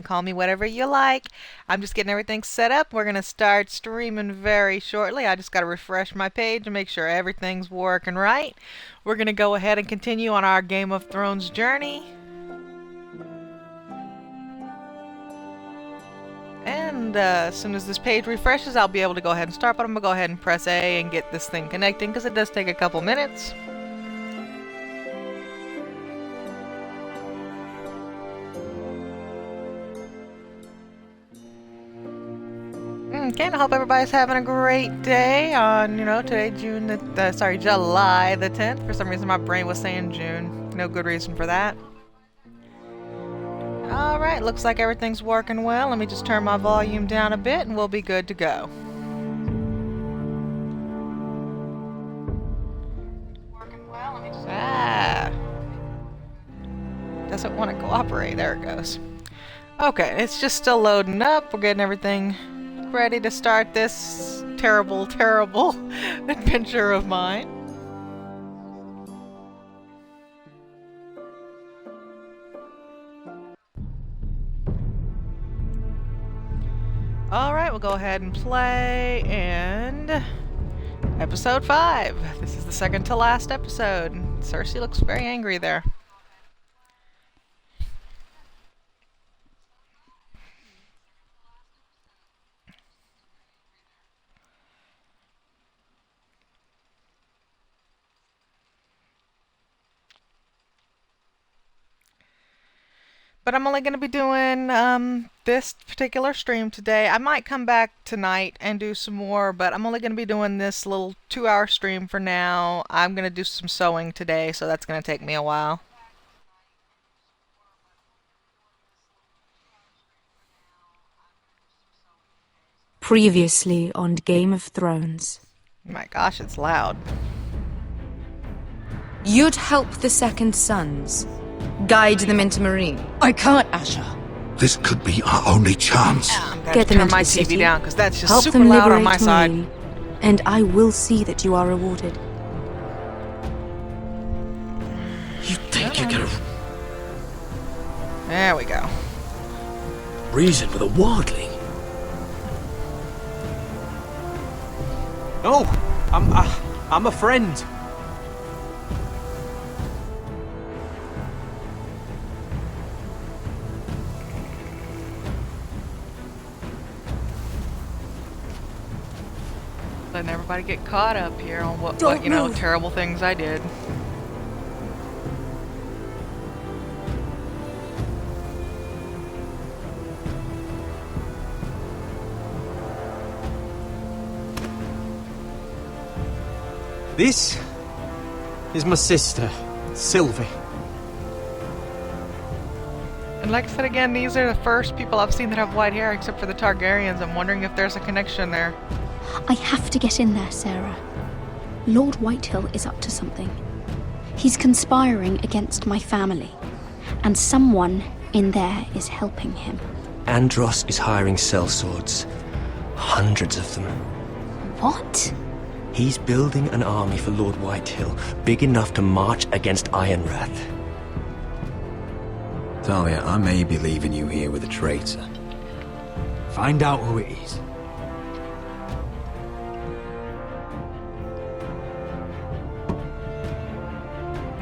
Call me whatever you like. I'm just getting everything set up. We're going to start streaming very shortly. I just got to refresh my page and make sure everything's working right. We're going to go ahead and continue on our Game of Thrones journey. And as soon as this page refreshes, I'll be able to go ahead and start, but I'm going to go ahead and press A and get this thing connecting because it does take a couple minutes. Okay, and I hope everybody's having a great day on, today, July the 10th. For some reason, my brain was saying June. No good reason for that. Alright, looks like everything's working well. Let me just turn my volume down a bit and we'll be good to go. Doesn't want to cooperate. There it goes. Okay, it's just still loading up. We're getting everything ready to start this terrible, terrible adventure of mine. Alright, we'll go ahead and play, and episode 5. This is the second to last episode. Cersei looks very angry there. But I'm only going to be doing this particular stream today. I might come back tonight and do some more, but I'm only going to be doing this little 2-hour stream for now. I'm going to do some sewing today, so that's going to take me a while. Previously on Game of Thrones. My gosh, it's loud. You'd help the Second Sons. Guide them into Marine. I can't, Asher. This could be our only chance. I'm going Get to them turn into my the TV city. down because that's just Help super them loud on liberate my side. Marine, and I will see that you are rewarded. You think you're gonna There we go. reason with a wildling? No, I'm a friend. Letting everybody get caught up here on what Don't move. terrible things I did. This is my sister, Sylvie. And like I said again, these are the first people I've seen that have white hair except for the Targaryens. I'm wondering if there's a connection there. I have to get in there, Sarah. Lord Whitehill is up to something. He's conspiring against my family, and someone in there is helping him. Andros is hiring sellswords. Hundreds of them. What? He's building an army for Lord Whitehill, big enough to march against Ironrath. Talia, I may be leaving you here with a traitor. Find out who it is.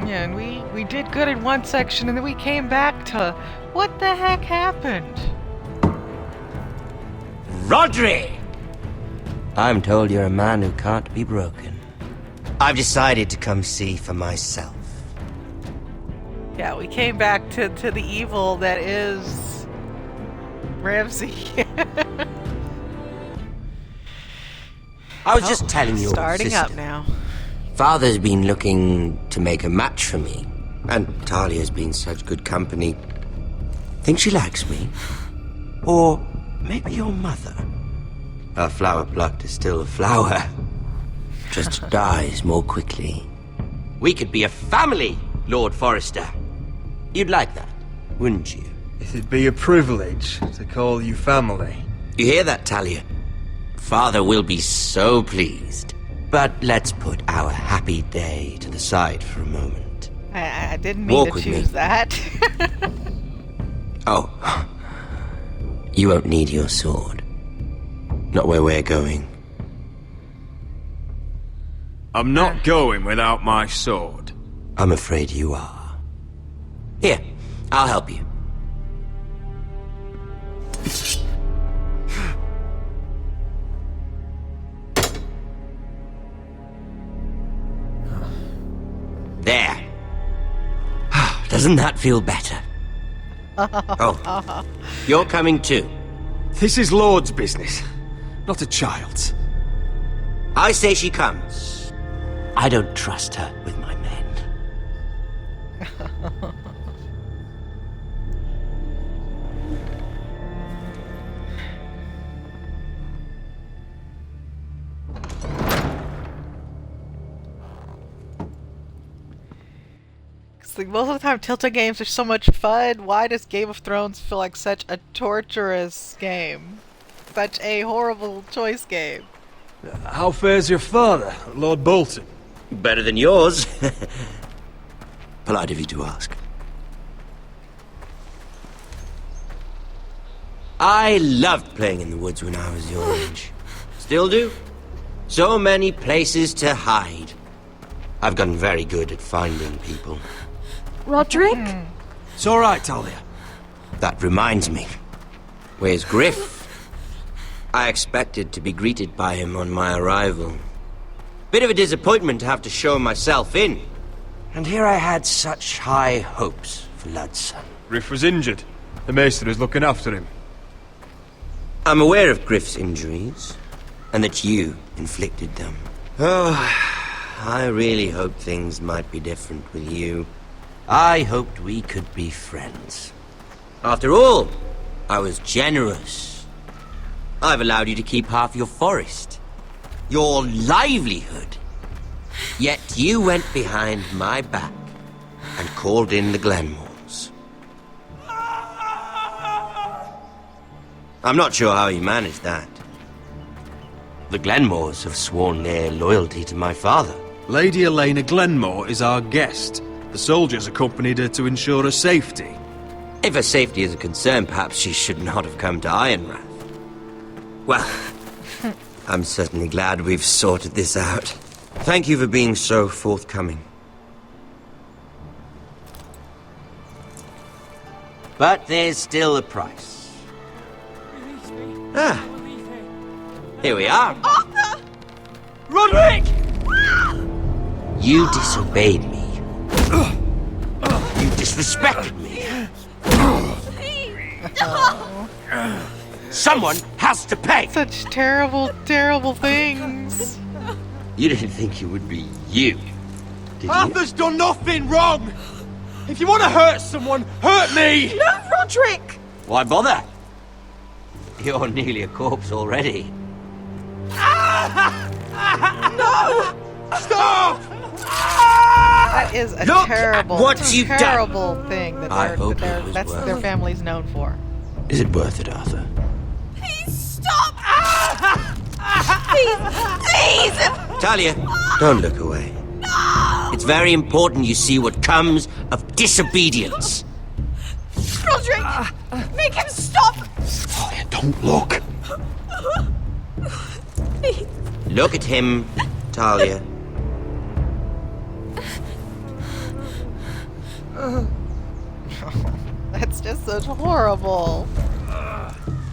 Yeah, and we did good in one section and then we came back to what the heck happened? Rodri! I'm told you're a man who can't be broken. I've decided to come see for myself. Yeah, we came back to the evil that is Ramsay. I was just telling you, Starting sister. up now. Father's been looking to make a match for me, and Talia's been such good company. Think she likes me? Or maybe your mother? A flower plucked is still a flower. Just dies more quickly. We could be a family, Lord Forrester. You'd like that, wouldn't you? It'd be a privilege to call you family. You hear that, Talia? Father will be so pleased. But let's put our happy day to the side for a moment. I didn't mean Walk to with choose me. that. Oh, You won't need your sword. Not where we're going. I'm not going without my sword. I'm afraid you are. Here, I'll help you. There. Doesn't that feel better? Oh, you're coming too. This is Lord's business, not a child's. I say she comes. I don't trust her with my men. Like, most of the time, Telltale games are so much fun. Why does Game of Thrones feel like such a torturous game? Such a horrible choice game. How fares your father, Lord Bolton? Better than yours. Polite of you to ask. I loved playing in the woods when I was your age. Still do. So many places to hide. I've gotten very good at finding people. Roderick? It's all right, Talia. That reminds me. Where's Griff? I expected to be greeted by him on my arrival. Bit of a disappointment to have to show myself in. And here I had such high hopes for Ludson. Griff was injured. The maester is looking after him. I'm aware of Griff's injuries, and that you inflicted them. Oh, I really hoped things might be different with you. I hoped we could be friends. After all, I was generous. I've allowed you to keep half your forest, your livelihood. Yet you went behind my back and called in the Glenmores. I'm not sure how you managed that. The Glenmores have sworn their loyalty to my father. Lady Elena Glenmore is our guest. The soldiers accompanied her to ensure her safety. If her safety is a concern, perhaps she should not have come to Ironrath. Well, I'm certainly glad we've sorted this out. Thank you for being so forthcoming. But there's still a price. Ah, here we are. Arthur! Roderick! You disobeyed me. You disrespected me. Someone has to pay. Such terrible, terrible things. You didn't think it would be you, did you? Arthur's done nothing wrong! If you want to hurt someone, hurt me! No, Roderick! Why bother? You're nearly a corpse already. No! Stop! That is a Look terrible, at what you've done. terrible thing that I hope it was that's worth their it. family's known for. Is it worth it, Arthur? Please stop! Please! Talia, don't look away. No! It's very important you see what comes of disobedience. Roderick! Make him stop! Talia, don't look. Look at him, Talia. That's just so horrible.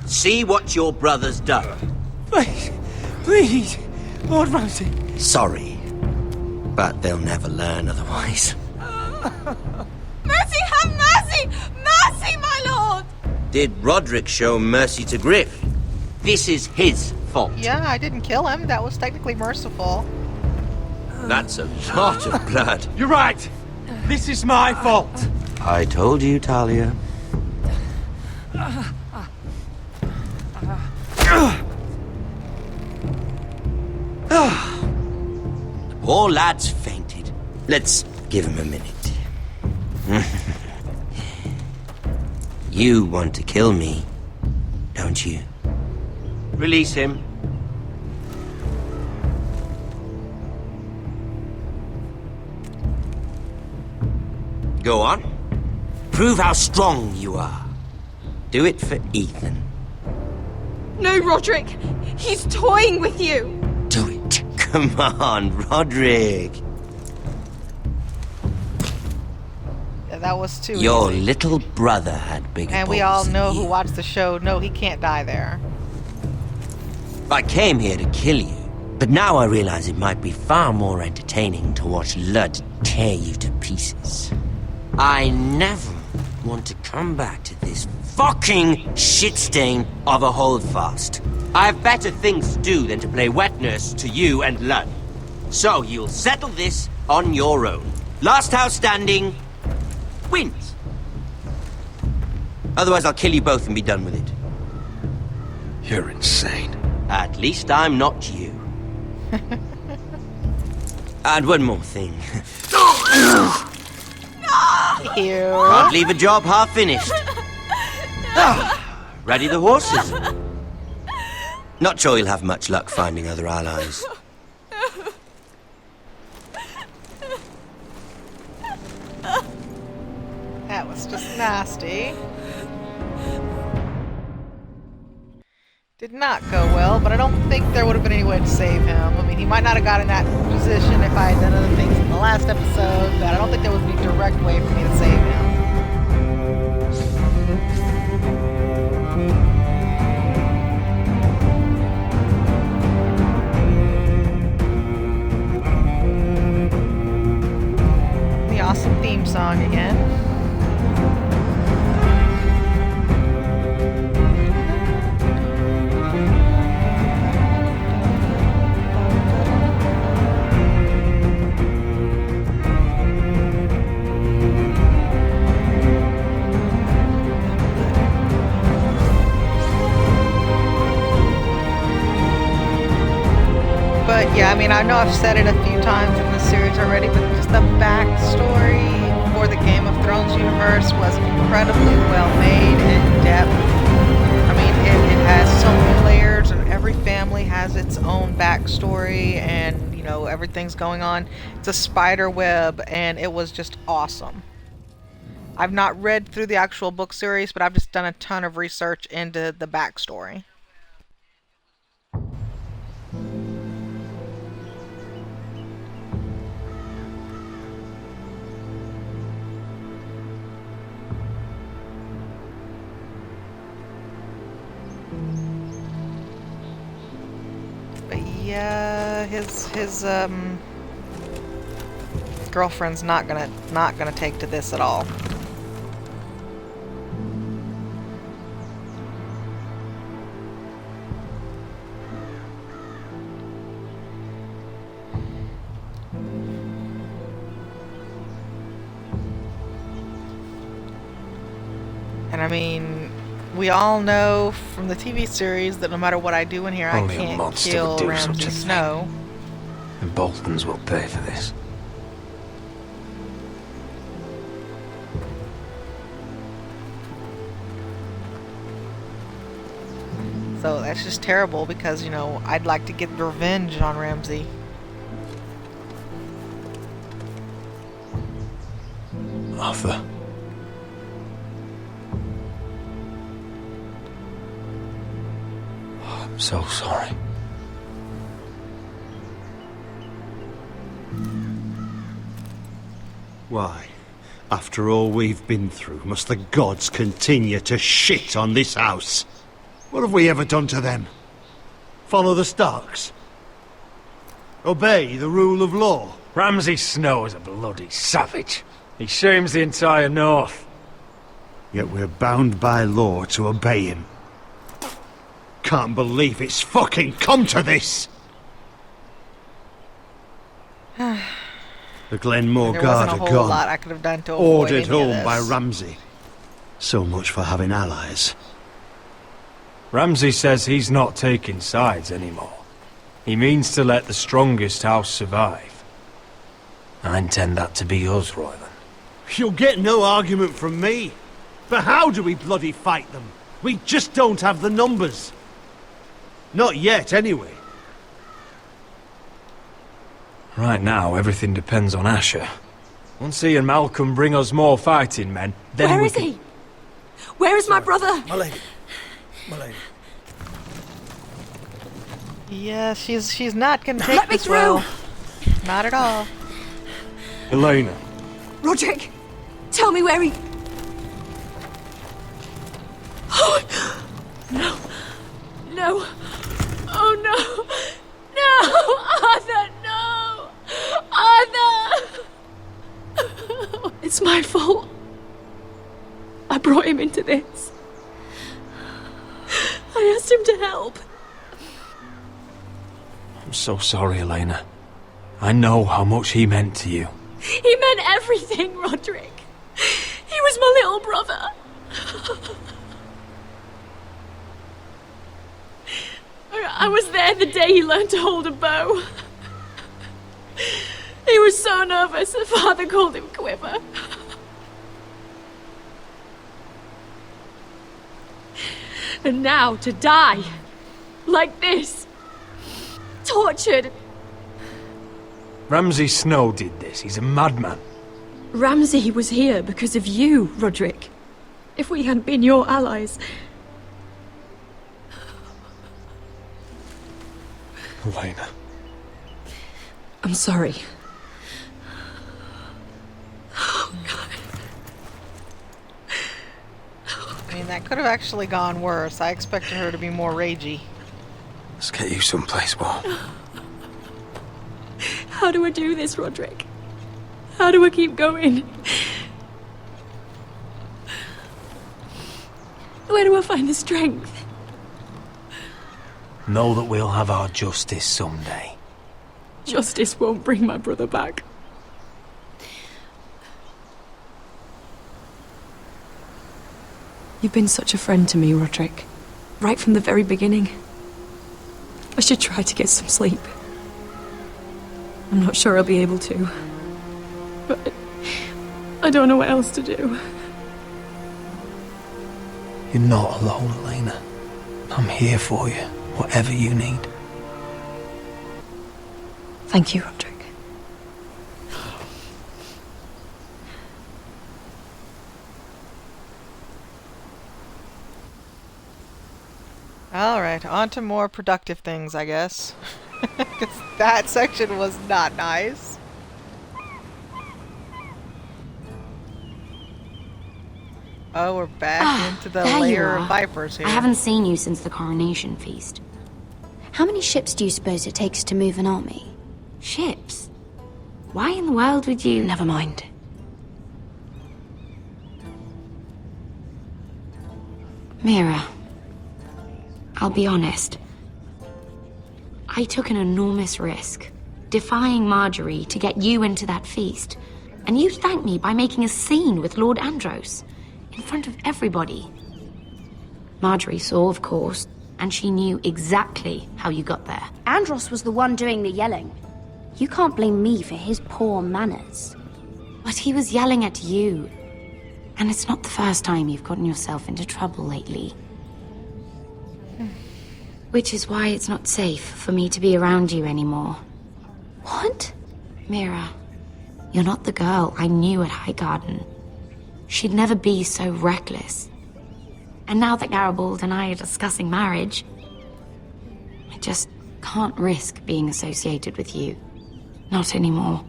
See what your brother's done. Please, please, Lord Ramsay. Sorry, but they'll never learn otherwise. Mercy, have mercy! Mercy, my lord! Did Roderick show mercy to Griff? This is his fault. Yeah, I didn't kill him. That was technically merciful. That's a lot of blood. You're right. This is my fault. I told you, Talia. The poor lad's fainted. Let's give him a minute. You want to kill me, don't you? Release him. Go on. Prove how strong you are. Do it for Ethan. No, Roderick! He's toying with you! Do it. Come on, Roderick. Yeah, that was too Your easy. little brother had bigger And we all balls know than who you. watched the show. No, he can't die there. I came here to kill you, but now I realize it might be far more entertaining to watch Lud tear you to pieces. I never want to come back to this fucking shit stain of a holdfast. I have better things to do than to play wet nurse to you and Lud. So you'll settle this on your own. Last house standing wins. Otherwise I'll kill you both and be done with it. You're insane. At least I'm not you. And one more thing. Ew. Can't leave a job half finished. Ready the horses? Not sure you'll have much luck finding other allies. That was just nasty. Did not go well, but I don't think there would have been any way to save him. I mean, he might not have got in that position if I had done other things in the last episode, but I don't think there was any direct way for me to save him. The awesome theme song again. But yeah, I mean, I know I've said it a few times in this series already, but just the backstory for the Game of Thrones universe was incredibly well made and in depth. I mean, it has so many layers, and every family has its own backstory, and you know, everything's going on. It's a spider web, and it was just awesome. I've not read through the actual book series, but I've just done a ton of research into the backstory. But yeah, his girlfriend's not gonna take to this at all. And I mean, we all know from the TV series that no matter what I do in here, Only I a can't monster kill would do Ramsay such a thing. Snow. The Boltons will pay for this. So that's just terrible because, you know, I'd like to get revenge on Ramsay. Arthur. Oh, I'm so sorry. Why, after all we've been through, must the gods continue to shit on this house? What have we ever done to them? Follow the Starks? Obey the rule of law? Ramsay Snow is a bloody savage. He shames the entire North. Yet we're bound by law to obey him. Can't believe it's fucking come to this! The Glenmore There Guard wasn't a are whole gone. lot I could have done to avoid Ordered any of home by this. Ramsay. So much for having allies. Ramsay says he's not taking sides anymore. He means to let the strongest house survive. I intend that to be us, Royland. You'll get no argument from me. But how do we bloody fight them? We just don't have the numbers. Not yet, anyway. Right now, everything depends on Asher. Once he and Malcolm bring us more fighting men, then Where we is can... he? Where is my brother? My lady. My lady. Yeah, she's not gonna take Let me this through! well. Not at all. Elena, Roderick, tell me where he... Oh, no. No. Oh, no. No! Arthur, no! Arthur! It's my fault. I brought him into this. I asked him to help. I'm so sorry, Elena. I know how much he meant to you. He meant everything, Roderick. He was my little brother. I was there the day he learned to hold a bow. He was so nervous that Father called him Quiver. And now to die. Like this. Tortured. Ramsay Snow did this. He's a madman. Ramsay was here because of you, Roderick. If we hadn't been your allies... Elena. I'm sorry. I mean, that could have actually gone worse. I expected her to be more ragey. Let's get you someplace warm. How do I do this, Roderick? How do I keep going? Where do I find the strength? Know that we'll have our justice someday. Justice won't bring my brother back. You've been such a friend to me, Roderick. Right from the very beginning. I should try to get some sleep. I'm not sure I'll be able to. But I don't know what else to do. You're not alone, Elena. I'm here for you, whatever you need. Thank you, Roderick. Alright, on to more productive things, I guess. Because that section was not nice. Oh, we're back into the there you layer are. of vipers here. I haven't seen you since the coronation feast. How many ships do you suppose it takes to move an army? Ships? Why in the world would you... Never mind. Mira, I'll be honest. I took an enormous risk, defying Marjorie to get you into that feast. And you thanked me by making a scene with Lord Andros, in front of everybody. Marjorie saw, of course, and she knew exactly how you got there. Andros was the one doing the yelling. You can't blame me for his poor manners. But he was yelling at you. And it's not the first time you've gotten yourself into trouble lately. Which is why it's not safe for me to be around you anymore. What? Mira, you're not the girl I knew at Highgarden. She'd never be so reckless. And now that Garibald and I are discussing marriage, I just can't risk being associated with you. Not anymore.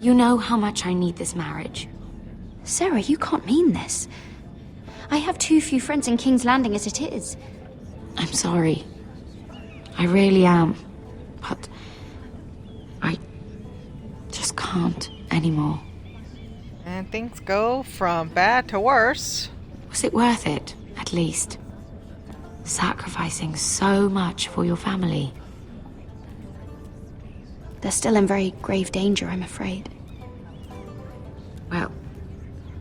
You know how much I need this marriage. Sarah, you can't mean this. I have too few friends in King's Landing as it is. I'm sorry. I really am. But I just can't anymore. And things go from bad to worse. Was it worth it, at least? Sacrificing so much for your family. They're still in very grave danger, I'm afraid. Well,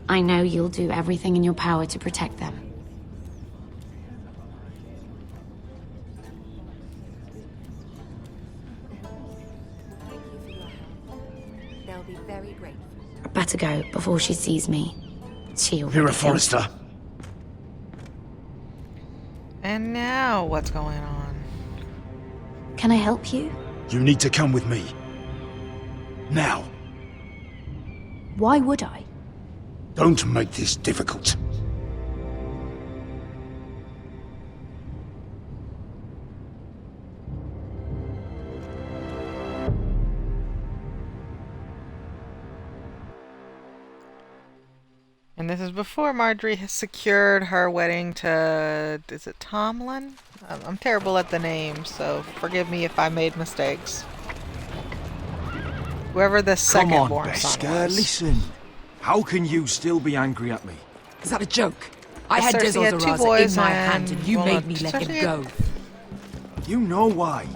I know you'll do everything in your power to protect them. They'll be very grateful. I'd better go before she sees me. She already You're a feels- Forrester. And now what's going on? Can I help you? You need to come with me. Now. Why would I? Don't make this difficult. And this is before Marjorie has secured her wedding to... Is it Tomlin? I'm terrible at the names, so forgive me if I made mistakes. Whoever the Come on, second-born son Beskar, was. listen. How can you still be angry at me? Is that a joke? I Yes, had sir, she had two Dezor's boys in my and- hand and you well, made no, me let him especially- go. You know why.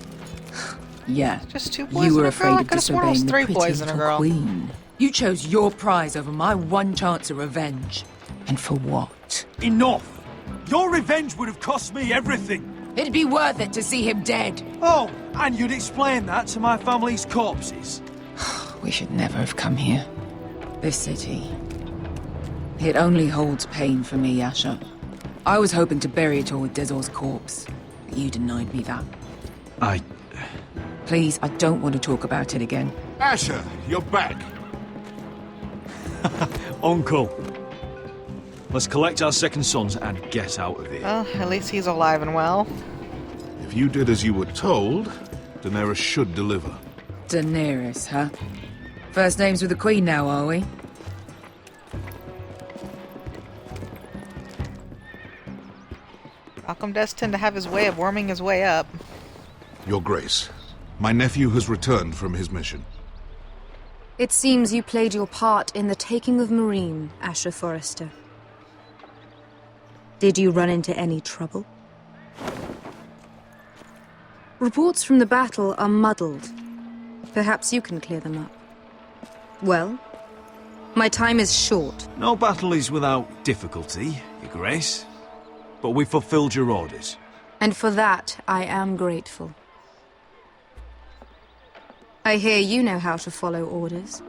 Yeah. Just two boys You were and a girl? afraid I of could have sworn it was disobeying three the boys pretty and a little girl. queen. You chose your prize over my one chance of revenge. And for what? Enough! Your revenge would have cost me everything. It'd be worth it to see him dead. Oh, and you'd explain that to my family's corpses. We should never have come here. This city. It only holds pain for me, Asher. I was hoping to bury it all with Dezor's corpse, but you denied me that. Please, I don't want to talk about it again. Asher, you're back. Uncle. Let's collect our second sons and get out of here. Well, at least he's alive and well. If you did as you were told, Daenerys should deliver. Daenerys, huh? First names with the Queen now, are we? Malcolm does tend to have his way of worming his way up. Your Grace, my nephew has returned from his mission. It seems you played your part in the taking of Marine, Asher Forrester. Did you run into any trouble? Reports from the battle are muddled. Perhaps you can clear them up. Well, my time is short. No battle is without difficulty, Your Grace. But we fulfilled your orders. And for that, I am grateful. I hear you know how to follow orders,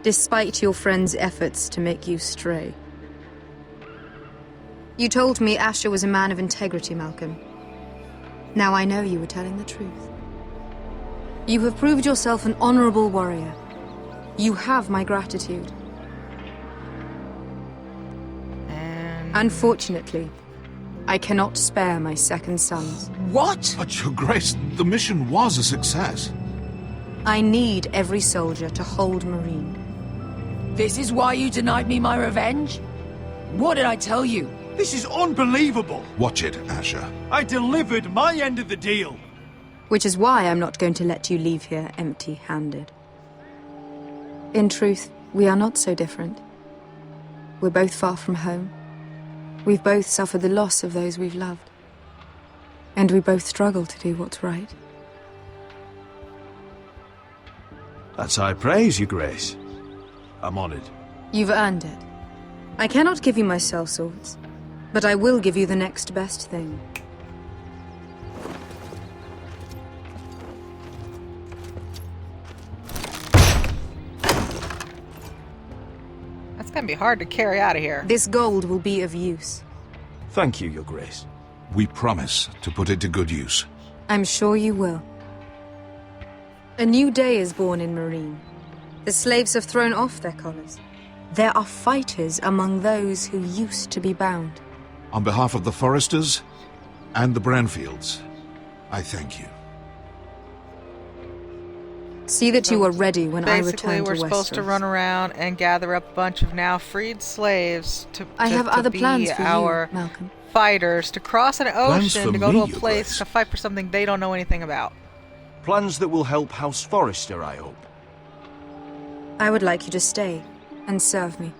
despite your friend's efforts to make you stray. You told me Asher was a man of integrity, Malcolm. Now I know you were telling the truth. You have proved yourself an honorable warrior. You have my gratitude. Unfortunately, I cannot spare my second sons. What? But, Your Grace, the mission was a success. I need every soldier to hold Marine. This is why you denied me my revenge? What did I tell you? This is unbelievable. Watch it, Asher. I delivered my end of the deal. Which is why I'm not going to let you leave here empty-handed. In truth, we are not so different. We're both far from home. We've both suffered the loss of those we've loved. And we both struggle to do what's right. That's high praise, Your Grace. I'm honored. You've earned it. I cannot give you my sellswords, but I will give you the next best thing. That's gonna be hard to carry out of here. This gold will be of use. Thank you, Your Grace. We promise to put it to good use. I'm sure you will. A new day is born in Marine. The slaves have thrown off their collars. There are fighters among those who used to be bound. On behalf of the Foresters and the Branfields, I thank you. See that you are ready when I Basically, return to we're supposed to Westeros. run around and gather up a bunch of now freed slaves to I have other be plans for our you, Malcolm. fighters to cross an Plans ocean for to go to me, a Your place Grace. to fight for something they don't know anything about. Plans that will help House Forrester, I hope. I would like you to stay and serve me.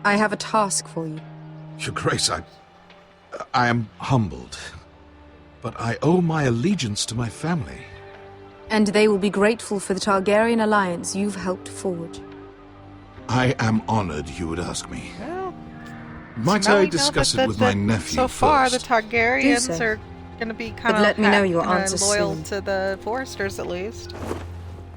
I have a task for you. Your Grace, I am humbled, but I owe my allegiance to my family. And they will be grateful for the Targaryen alliance you've helped forge. I am honored you would ask me. Well, Might now we I know discuss that- it with that- my nephew So far, first? the Targaryens Do so. are going to be kind But of let me know your answer loyal soon. to the Foresters, at least.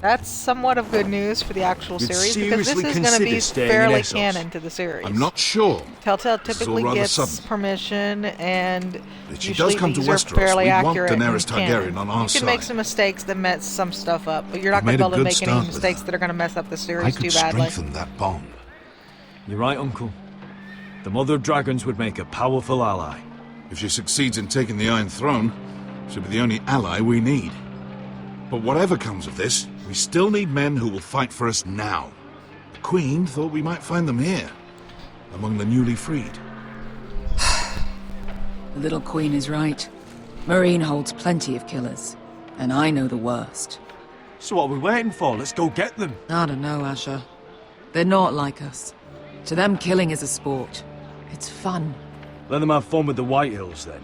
That's somewhat of good news for the actual You'd series, because this seriously is going to consider be staying in fairly Essos? canon to the series. I'm not sure. Telltale This is typically all rather gets sudden. permission, and If she usually does come to these are Westeros, fairly we want accurate and Daenerys canon. Targaryen on our You can make side. some mistakes that mess some stuff up, but you're not We've going to be made a able to good make any start with mistakes her. that are going to mess up the I series could too badly. strengthen that bond. You're right, Uncle. The Mother of Dragons would make a powerful ally. If she succeeds in taking the Iron Throne, she'll be the only ally we need. But whatever comes of this, we still need men who will fight for us now. The Queen thought we might find them here. among the newly freed. The little queen is right. Marine holds plenty of killers, and I know the worst. So what are we waiting for? Let's go get them. I don't know, Asher. They're not like us. To them, killing is a sport. It's fun. Let them have fun with the Whitehills, then.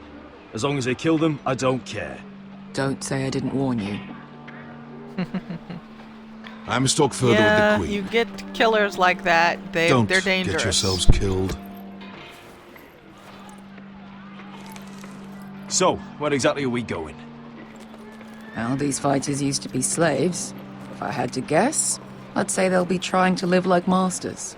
As long as they kill them, I don't care. Don't say I didn't warn you. I must talk further Yeah, with the Queen. you get killers like that. Don't They're dangerous. get yourselves killed. So, where exactly are we going? Well, these fighters used to be slaves. If I had to guess, I'd say they'll be trying to live like masters.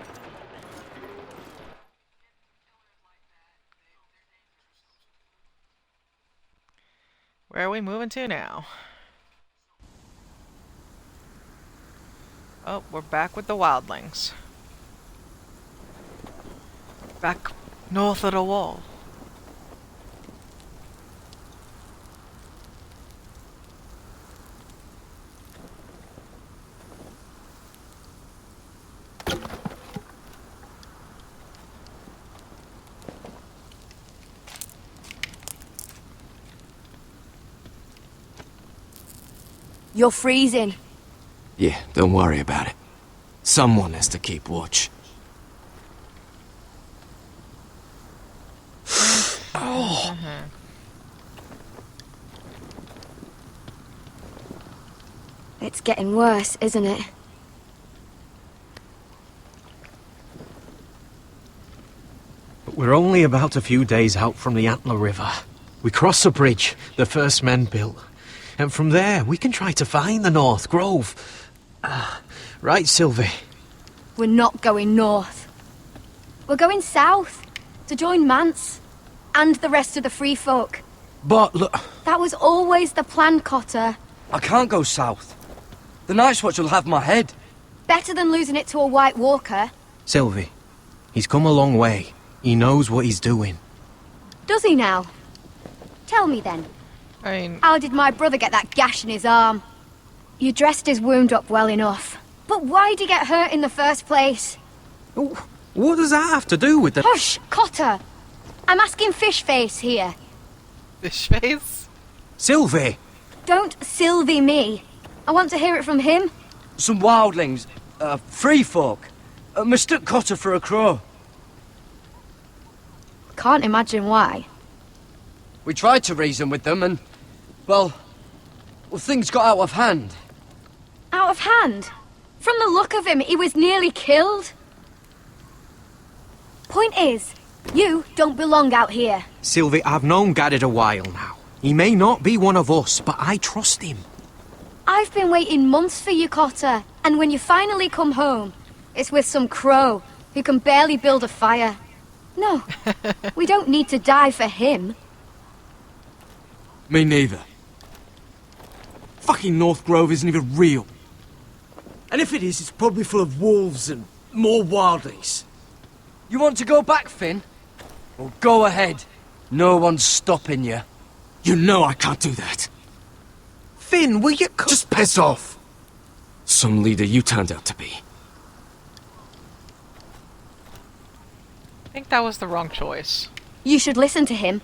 Where are we moving to now? Oh, we're back with the wildlings. Back north of the wall. You're freezing. Yeah, don't worry about it. Someone has to keep watch. Oh. It's getting worse, isn't it? But we're only about a few days out from the Antler River. We cross a bridge the first men built. And from there, we can try to find the North Grove. Right, Sylvie? We're not going north. We're going south to join Mance and the rest of the free folk. But look, That was always the plan, Cotter. I can't go south. The Night's Watch will have my head. Better than losing it to a White Walker. Sylvie, he's come a long way. He knows what he's doing. Does he now? Tell me then. How did my brother get that gash in his arm? You dressed his wound up well enough. But why'd he get hurt in the first place? What does that have to do with the... Hush, Cotter! I'm asking Fishface here. Fishface? Sylvie! Don't Sylvie me. I want to hear it from him. Some wildlings, free folk, mistook Cotter for a crow. Can't imagine why. We tried to reason with them and, well, things got out of hand. Out of hand? From the look of him, he was nearly killed. Point is, you don't belong out here. Sylvie, I've known Garrett a while now. He may not be one of us, but I trust him. I've been waiting months for you, Cotter, and when you finally come home, it's with some crow who can barely build a fire. No, we don't need to die for him. Me neither. Fucking North Grove isn't even real. And if it is, it's probably full of wolves and more wildlings. You want to go back, Finn? Well, go ahead. No one's stopping you. You know I can't do that. Finn, will you... Just piss off. Some leader you turned out to be. I think that was the wrong choice. You should listen to him.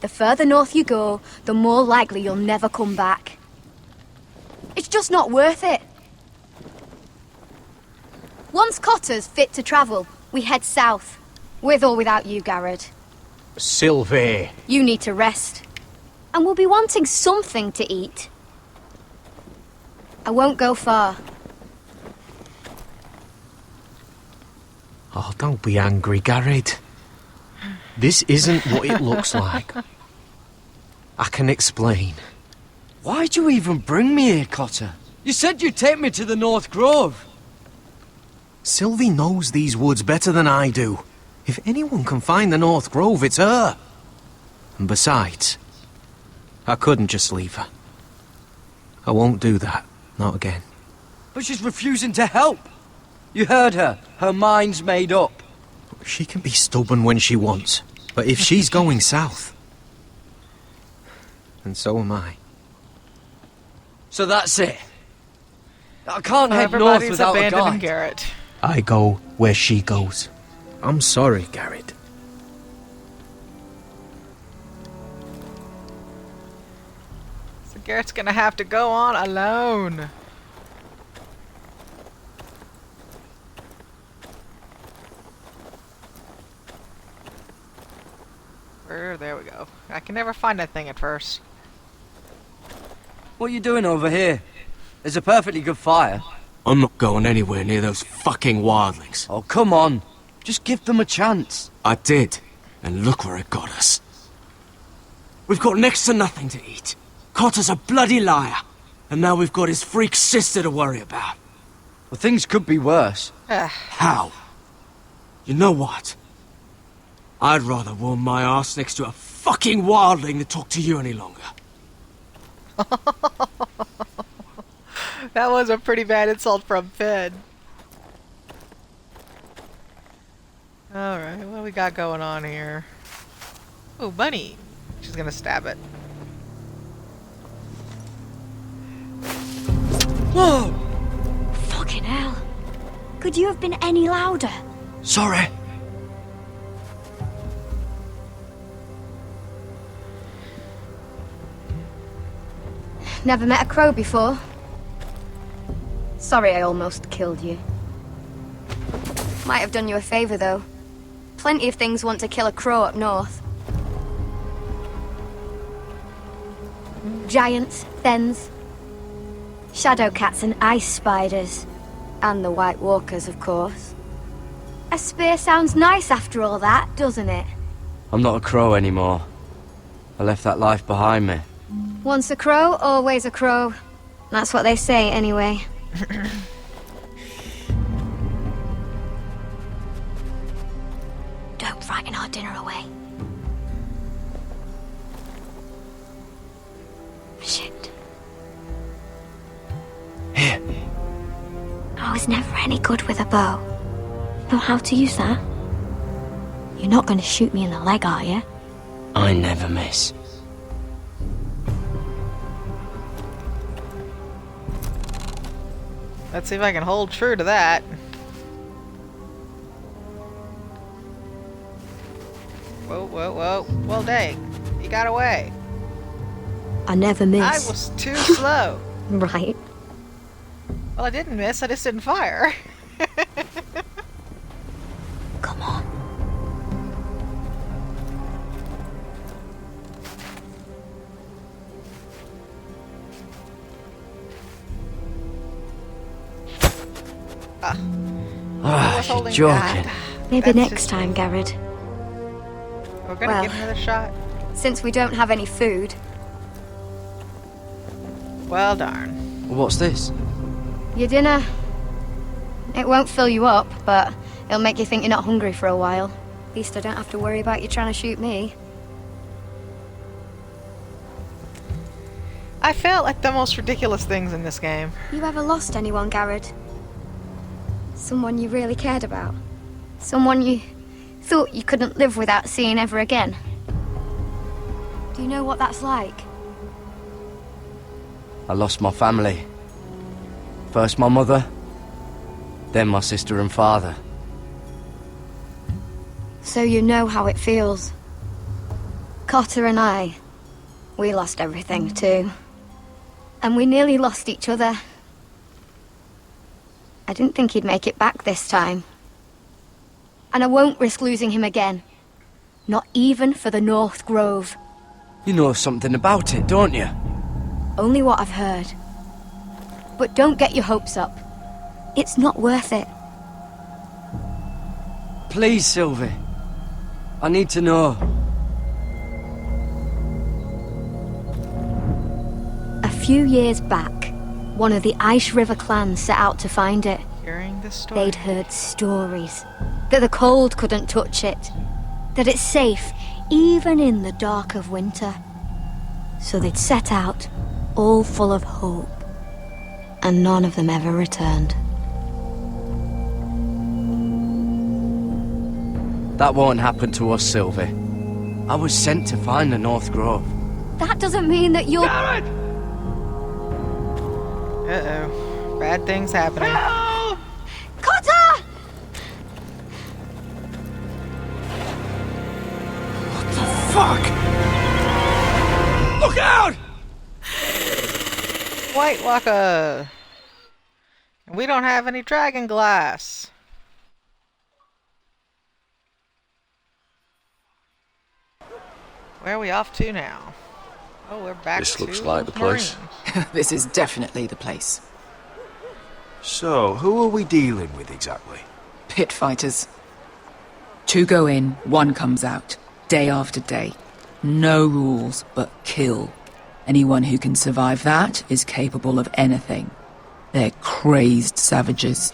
The further north you go, the more likely you'll never come back. It's just not worth it. Once Cotter's fit to travel, we head south. With or without you, Garrett. Sylvie. You need to rest. And we'll be wanting something to eat. I won't go far. Oh, don't be angry, Garrett. This isn't what it looks like. I can explain. Why'd you even bring me here, Cotter? You said you'd take me to the North Grove. Sylvie knows these woods better than I do. If anyone can find the North Grove, it's her. And besides, I couldn't just leave her. I won't do that. Not again. But she's refusing to help. You heard her. Her mind's made up. She can be stubborn when she wants. But if she's going south, then so am I. So that's it. I can't head north Everybody's without a abandoning guide. Garrett. I go where she goes. I'm sorry, Garrett. So Garrett's gonna have to go on alone. There we go. I can never find that thing at first. What are you doing over here? There's a perfectly good fire. I'm not going anywhere near those fucking wildlings. Oh, come on. Just give them a chance. I did, and look where it got us. We've got next to nothing to eat. Cotter's a bloody liar, and now we've got his freak sister to worry about. Well, things could be worse. How? You know what? I'd rather warm my ass next to a fucking wildling than talk to you any longer. That was a pretty bad insult from Finn. Alright, what do we got going on here? Oh, bunny. She's gonna stab it. Whoa! Fucking hell. Could you have been any louder? Sorry. Never met a crow before. Sorry I almost killed you. Might have done you a favor, though. Plenty of things want to kill a crow up north. Giants, thens, shadow cats and ice spiders. And the White Walkers, of course. A spear sounds nice after all that, doesn't it? I'm not a crow anymore. I left that life behind me. Once a crow, always a crow. That's what they say, anyway. Don't frighten our dinner away. Shit. Here. I was never any good with a bow. Know how to use that? You're not going to shoot me in the leg, are you? I never miss. Let's see if I can hold true to that. Whoa, whoa, whoa. Well, dang. You got away. I never miss. I was too slow. Right. Well, I didn't miss. I just didn't fire. Come on. You're joking. Maybe That's next just time, Garrett. We're gonna Well. give another shot. Since we don't have any food. Well, darn. What's this? Your dinner. It won't fill you up, but it'll make you think you're not hungry for a while. At least I don't have to worry about you trying to shoot me. I felt like the most ridiculous things in this game. You ever lost anyone, Garrett? Someone you really cared about? Someone you thought you couldn't live without seeing ever again? Do you know what that's like? I lost my family. First my mother, then my sister and father. So you know how it feels. Cotter and I, we lost everything too. And we nearly lost each other. I didn't think he'd make it back this time. And I won't risk losing him again. Not even for the North Grove. You know something about it, don't you? Only what I've heard. But don't get your hopes up. It's not worth it. Please, Sylvie. I need to know. A few years back, one of the Ice River clans set out to find it. Hearing this story. They'd heard stories. That the cold couldn't touch it. That it's safe, even in the dark of winter. So they'd set out, all full of hope. And none of them ever returned. That won't happen to us, Sylvie. I was sent to find the North Grove. That doesn't mean that you'll... Uh-oh. Bad things happening. Cotter! Fuck! Look out! White Walker! We don't have any dragon glass. Where are we off to now? Oh, we're back This to looks like the place. Marine. This is definitely the place. So, who are we dealing with exactly? Pit fighters. 2 go in, 1 comes out. Day after day. No rules, but kill. Anyone who can survive that is capable of anything. They're crazed savages.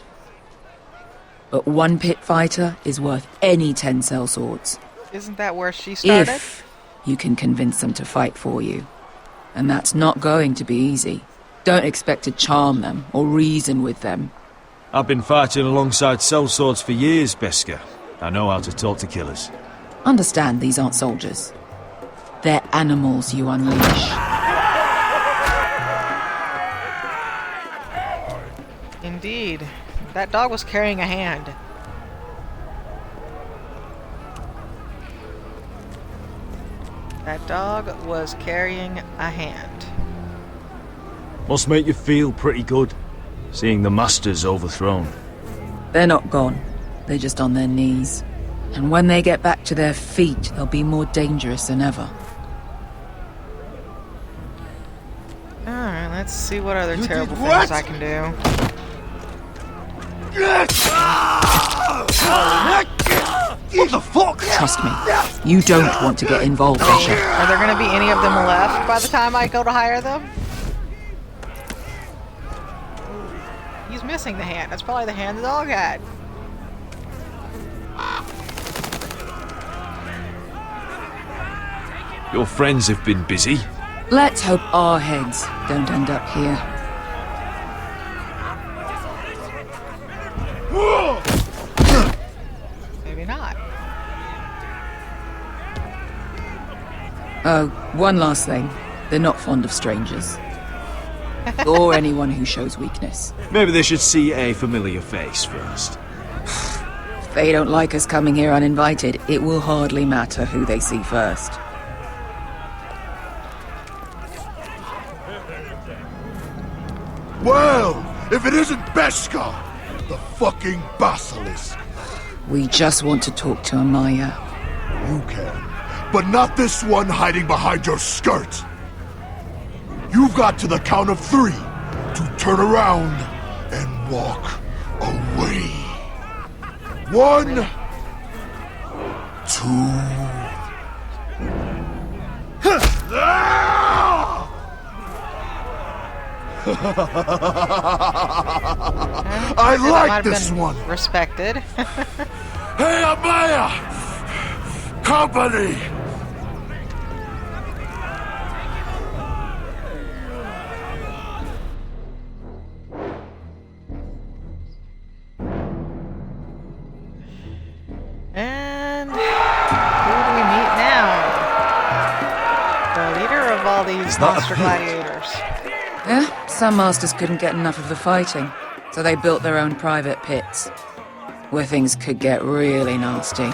But 1 pit fighter is worth any 10 sellswords. Isn't that where she started? If you can convince them to fight for you. And that's not going to be easy. Don't expect to charm them or reason with them. I've been fighting alongside sellswords for years, Beska. I know how to talk to killers. Understand these aren't soldiers. They're animals you unleash. Indeed. That dog was carrying a hand. That dog was carrying a hand. Must make you feel pretty good, seeing the masters overthrown. They're not gone. They're just on their knees. And when they get back to their feet, they'll be more dangerous than ever. Alright, let's see what other You terrible did what? things I can do. What the fuck? Trust me, you don't want to get involved, Bishop. Are there going to be any of them left by the time I go to hire them? He's missing the hand. That's probably the hand the dog had. Your friends have been busy. Let's hope our heads don't end up here. Maybe not. Oh, one last thing. They're not fond of strangers. Or anyone who shows weakness. Maybe they should see a familiar face first. If they don't like us coming here uninvited, it will hardly matter who they see first. Well, if it isn't Beska, the fucking basilisk. We just want to talk to Amaya. You can, but not this one hiding behind your skirt. You've got to the count of 3 to turn around and walk away. 1, 2. I like this one. Respected. Hey, Amaya! Company! And who do we meet now? The leader of all these monster gladiators. Yeah, some masters couldn't get enough of the fighting, so they built their own private pits, where things could get really nasty.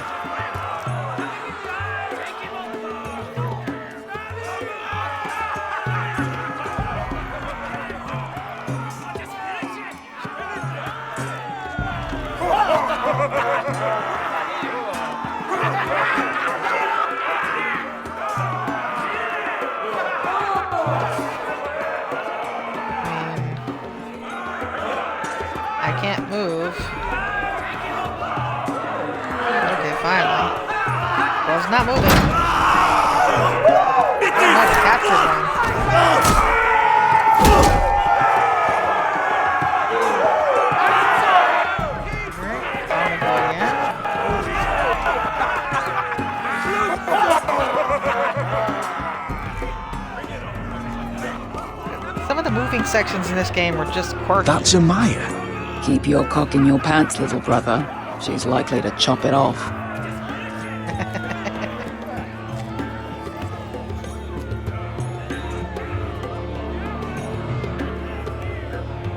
I can't move. Okay, finally. Well, it's not moving. Oh, no, it's captured one. Alright, I'm gonna go again. Some of the moving sections in this game are just quirky. That's Amaya. Keep your cock in your pants, little brother. She's likely to chop it off.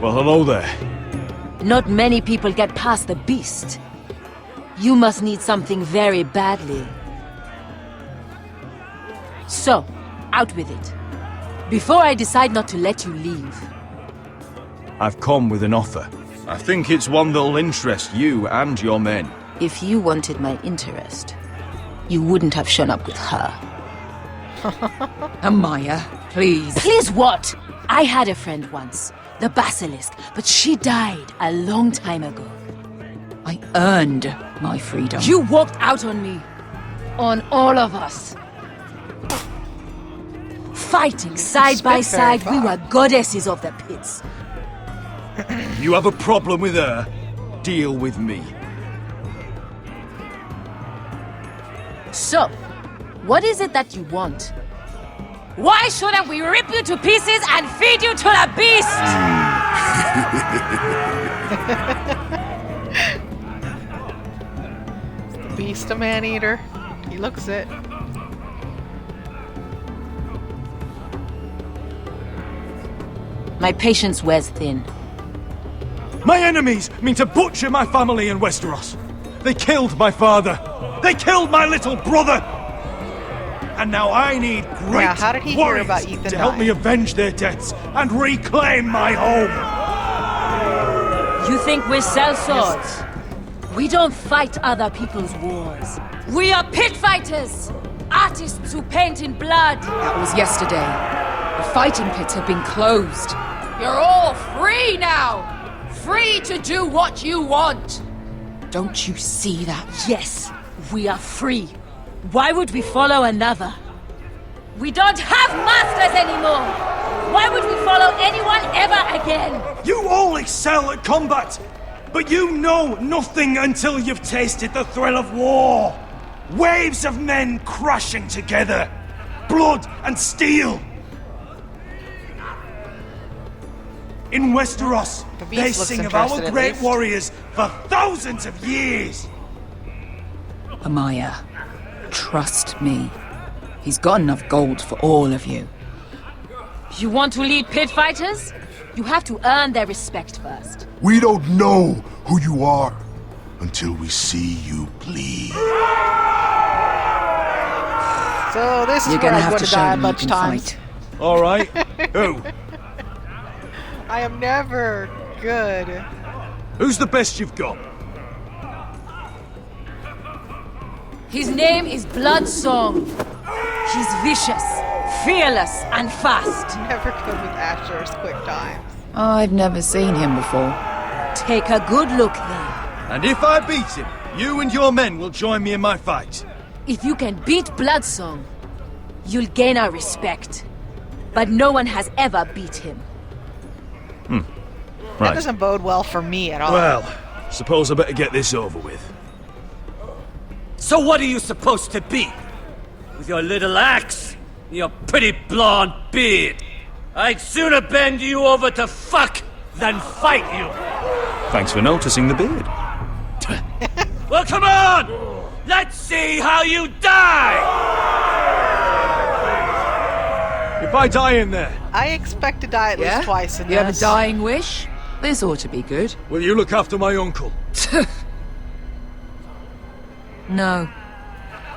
Well, hello there. Not many people get past the beast. You must need something very badly. So, out with it. Before I decide not to let you leave. I've come with an offer. I think it's one that'll interest you and your men. If you wanted my interest, you wouldn't have shown up with her. Amaya, please. Please what? I had a friend once, the Basilisk, but she died a long time ago. I earned my freedom. You walked out on me. On all of us. Fighting side by side, we were goddesses of the pits. You have a problem with her? Deal with me. So, what is it that you want? Why shouldn't we rip you to pieces and feed you to the beast? The beast, a man-eater. He looks it. My patience wears thin. My enemies mean to butcher my family in Westeros. They killed my father. They killed my little brother. And now I need great how did he hear warriors about Ethan to help me dying? avenge their deaths and reclaim my home. You think we sell swords? We don't fight other people's wars. We are pit fighters! Artists who paint in blood! That was yesterday. The fighting pits have been closed. You're all free now! Free to do what you want! Don't you see that? Yes, we are free. Why would we follow another? We don't have masters anymore! Why would we follow anyone ever again? You all excel at combat, but you know nothing until you've tasted the thrill of war. Waves of men crashing together. Blood and steel. In Westeros, The beast they looks sing of interested our at great least. warriors for thousands of years. Amaya, trust me. He's got enough gold for all of you. You want to lead pit fighters? You have to earn their respect first. We don't know who you are until we see you bleed. So this is You're where gonna I'm have going to to show die a them you bunch can times. fight. All right. Who? I am never good. Who's the best you've got? His name is Bloodsong. He's vicious, fearless, and fast. Never good with Asher's quick times. I've never seen him before. Take a good look then. And if I beat him, you and your men will join me in my fight. If you can beat Bloodsong, you'll gain our respect. But no one has ever beat him. That doesn't bode well for me at all. Well, suppose I better get this over with. So what are you supposed to be? With your little axe? And your pretty blonde beard? I'd sooner bend you over to fuck than fight you! Thanks for noticing the beard. Well, come on! Let's see how you die! If I die in there, I expect to die at least twice in You have a this. dying wish? This ought to be good. will you look after my uncle? No.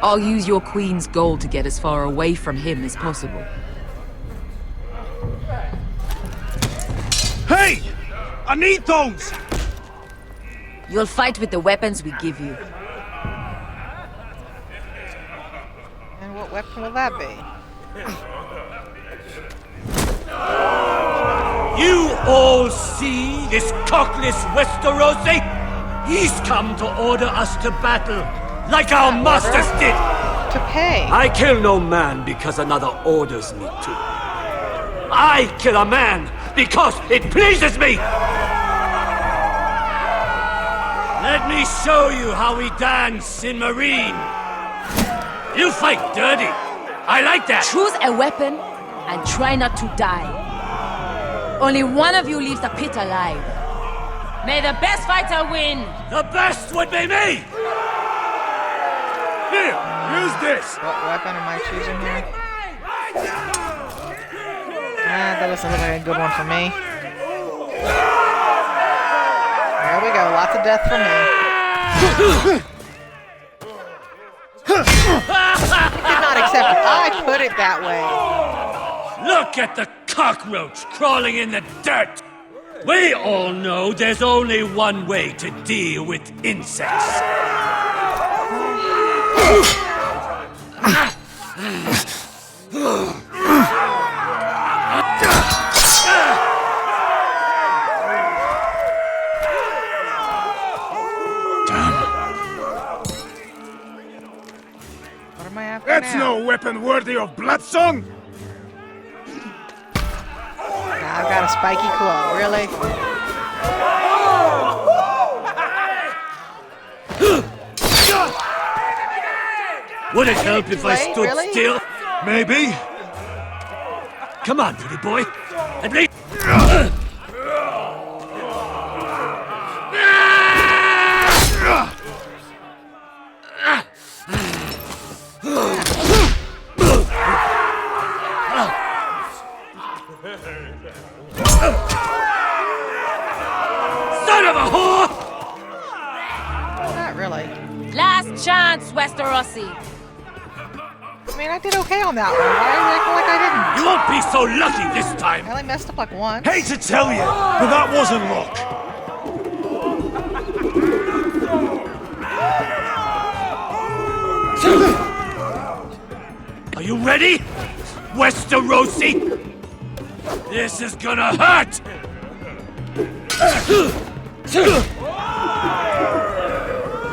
I'll use your queen's gold to get as far away from him as possible. Hey! I need those! You'll fight with the weapons we give you. And what weapon will that be? You all see this cockless Westerosi? He's come to order us to battle, like our masters did! To pay. I kill no man because another orders me to. I kill a man because it pleases me! Let me show you how we dance in Marine. You fight dirty. I like that. Choose a weapon and try not to die. Only one of you leaves the pit alive. May the best fighter win! The best would be me! Here, use this! What weapon am I choosing here? That doesn't look like a good one for me. we go. Lots of death for me. I did not accept it. I put it that way. Look at the cockroach crawling in the dirt! We all know there's only one way to deal with insects. What am I after That's now? no weapon worthy of Bloodsong! Now I've got a spiky claw. Really? Would it help if I Wait, stood really? still? Maybe. Come on, pretty boy. At least. Son of a whore! Not really. Last chance, Westerosi. I mean, I did okay on that one. Why are you acting like I didn't? You won't be so lucky this time. I only messed up like once. Hate to tell you, but that wasn't luck. Are you ready? Westerosi? This is gonna hurt!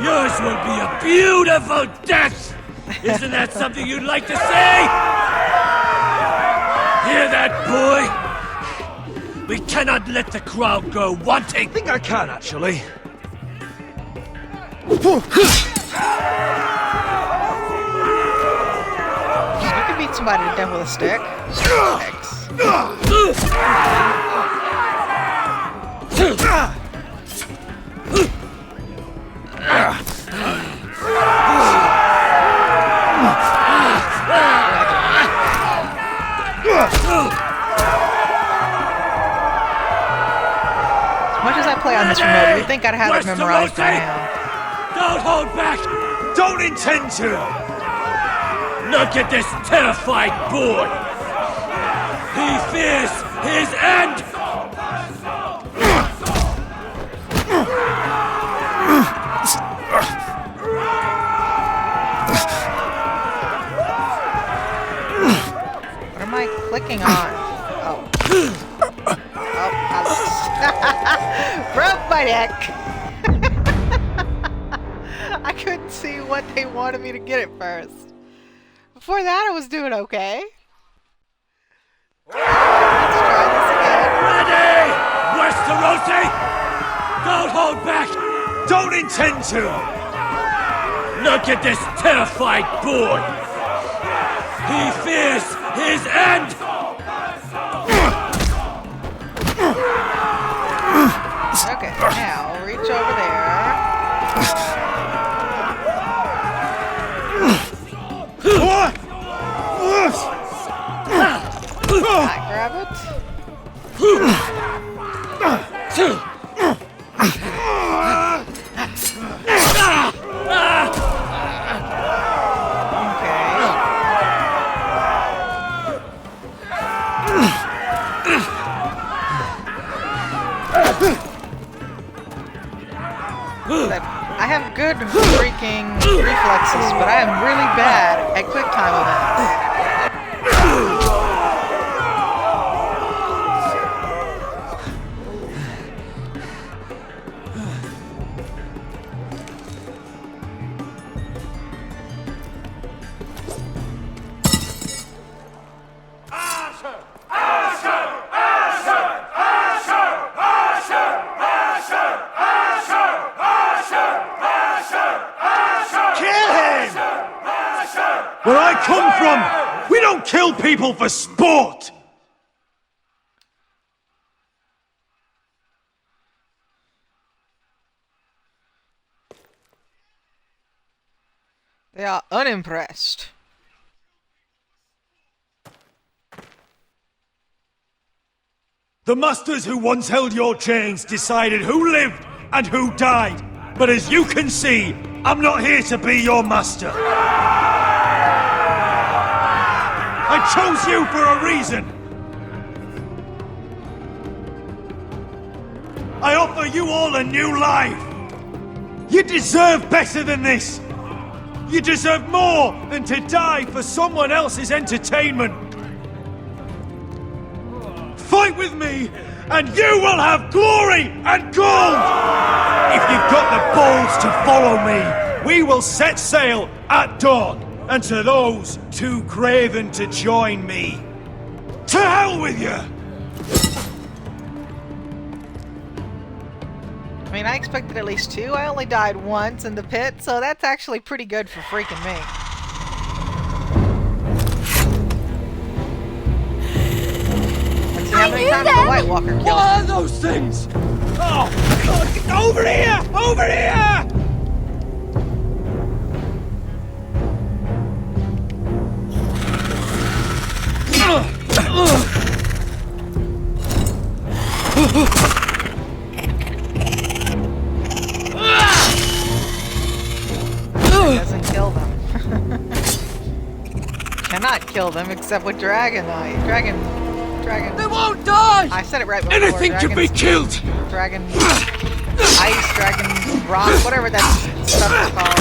Yours will be a beautiful death! Isn't that something you'd like to say? Hear that, boy? We cannot let the crowd go wanting! I think I can, actually. You can beat somebody to death with a stick. Thanks. As much as I play on this remote, you'd think I'd have it memorized by now. Don't hold back! Don't intend to! Look at this terrified boy! He fears his end! What am I clicking on? Oh. Oh, I lost. Broke my neck! I couldn't see what they wanted me to get at first. Before that, I was doing okay. Let's try this again. Ready! Westerosi! Don't hold back! Don't intend to! Look at this terrified boy! He fears his end! Okay, now reach over there. I grab I have good freaking reflexes, but I am really bad at quick time events. Where I come from, we don't kill people for sport! They are unimpressed. The masters who once held your chains decided who lived and who died. But as you can see, I'm not here to be your master. I chose you for a reason. I offer you all a new life. You deserve better than this. You deserve more than to die for someone else's entertainment. Fight with me, and you will have glory and gold! If you've got the balls to follow me, we will set sail at dawn. And to those too craven to join me, to hell with you! I mean, I expected at least 2. I only died once in the pit, so that's actually pretty good for freaking me. Let's see how many times the White Walker kills. What are those things? Oh, God, over here! Over here! Doesn't kill them. Cannot kill them except with Dragonite. Dragon. They won't die! I said it right before. Anything can be killed! Dragon. Ice, dragon, rock, whatever that stuff is called.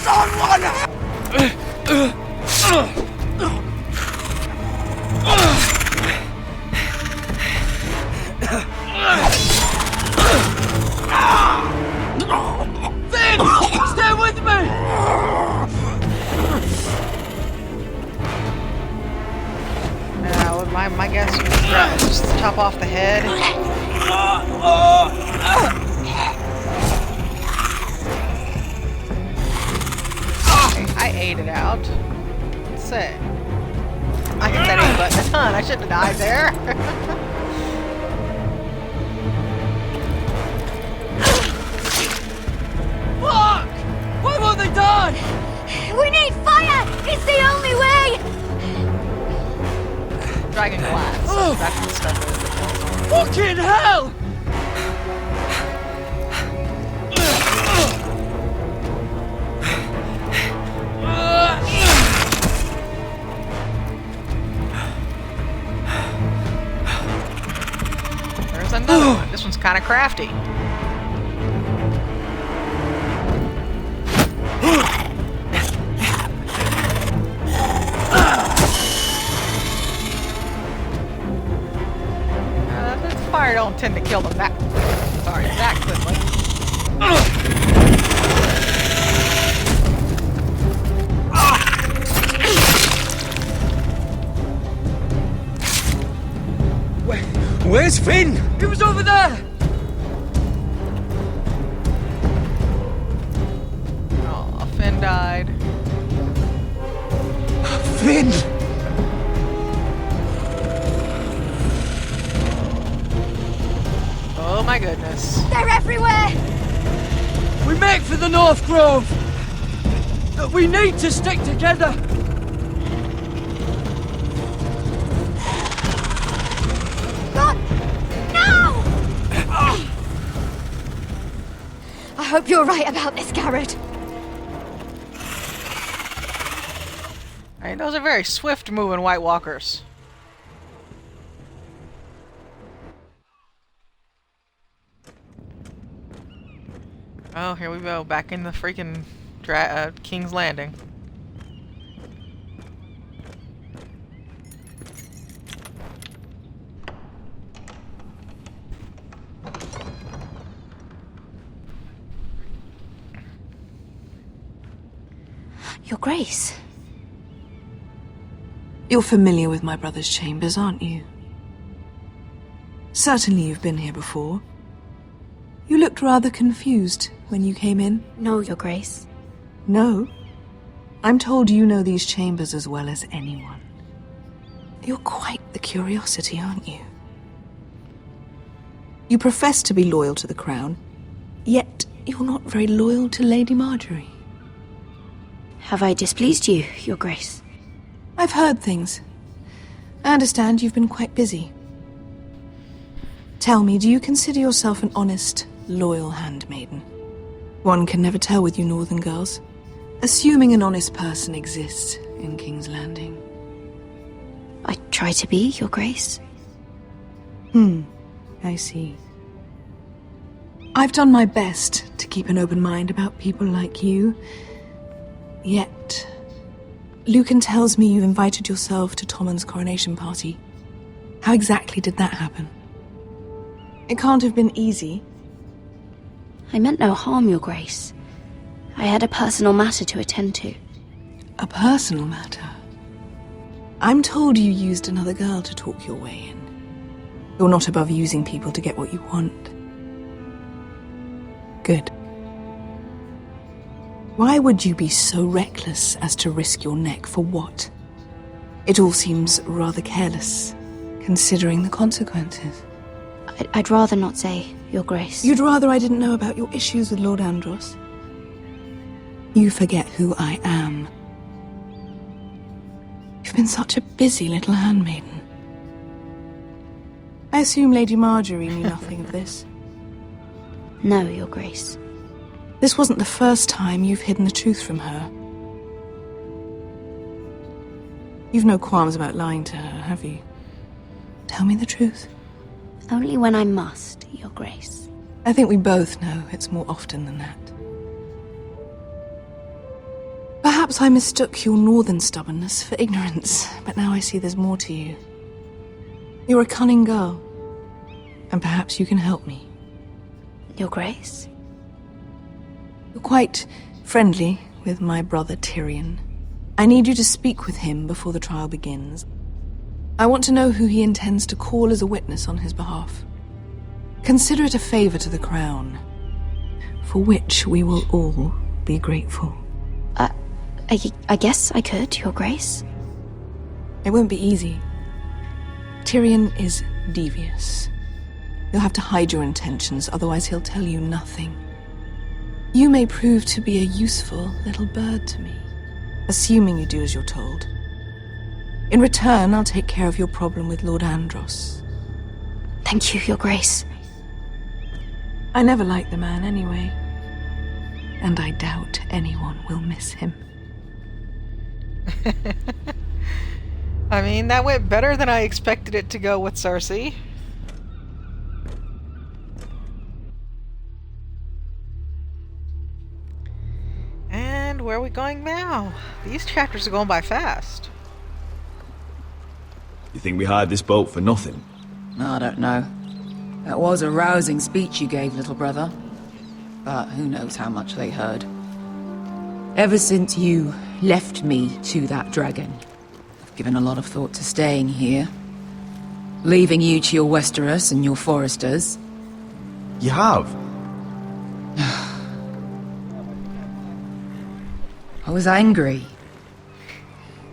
Dragon stone. Finn! Stay with me! My guess was just chop off the head. I ate it out. Let's see. I hit that A button a ton. I shouldn't have died there. Fuck! Why won't they die? We need fire! It's the only way! Dragon glass. That's the stuff that is. Fucking hell! There's another one. This one's kind of crafty. Fire don't tend to kill them that quickly. Where's Finn? He was over there! Oh, Finn died. Finn! Oh my goodness. They're everywhere! We make for the North Grove! We need to stick together! God! No! I hope you're right about this, Garrett. I mean, those are very swift moving White Walkers. Oh, here we go. Back in the freaking King's Landing. Your Grace. You're familiar with my brother's chambers, aren't you? Certainly you've been here before. You looked rather confused when you came in. No, Your Grace. No? I'm told you know these chambers as well as anyone. You're quite the curiosity, aren't you? You profess to be loyal to the crown, yet you're not very loyal to Lady Marjorie. Have I displeased you, Your Grace? I've heard things. I understand you've been quite busy. Tell me, do you consider yourself an honest, loyal handmaiden? One can never tell with you northern girls. Assuming an honest person exists in King's Landing. I try to be, Your Grace. I see. I've done my best to keep an open mind about people like you. Yet, Lucan tells me you invited yourself to Tommen's coronation party. How exactly did that happen? It can't have been easy. I meant no harm, Your Grace. I had a personal matter to attend to. A personal matter? I'm told you used another girl to talk your way in. You're not above using people to get what you want. Good. Why would you be so reckless as to risk your neck for what? It all seems rather careless, considering the consequences. I'd rather not say, Your Grace. You'd rather I didn't know about your issues with Lord Andros? You forget who I am. You've been such a busy little handmaiden. I assume Lady Marjorie knew nothing of this. No, Your Grace. This wasn't the first time you've hidden the truth from her. You've no qualms about lying to her, have you? Tell me the truth. Only when I must, Your Grace. I think we both know it's more often than that. Perhaps I mistook your northern stubbornness for ignorance, but now I see there's more to you. You're a cunning girl, and perhaps you can help me. Your Grace? You're quite friendly with my brother Tyrion. I need you to speak with him before the trial begins. I want to know who he intends to call as a witness on his behalf. Consider it a favor to the crown, for which we will all be grateful. I guess I could, Your Grace. It won't be easy. Tyrion is devious. You'll have to hide your intentions, otherwise he'll tell you nothing. You may prove to be a useful little bird to me, assuming you do as you're told. In return, I'll take care of your problem with Lord Andros. Thank you, Your Grace. I never liked the man anyway, and I doubt anyone will miss him. I mean, that went better than I expected it to go with Cersei. And where are we going now? These chapters are going by fast. You think we hired this boat for nothing? I don't know. That was a rousing speech you gave, little brother. But who knows how much they heard. Ever since you left me to that dragon, I've given a lot of thought to staying here. Leaving you to your Westeros and your Foresters. You have? I was angry.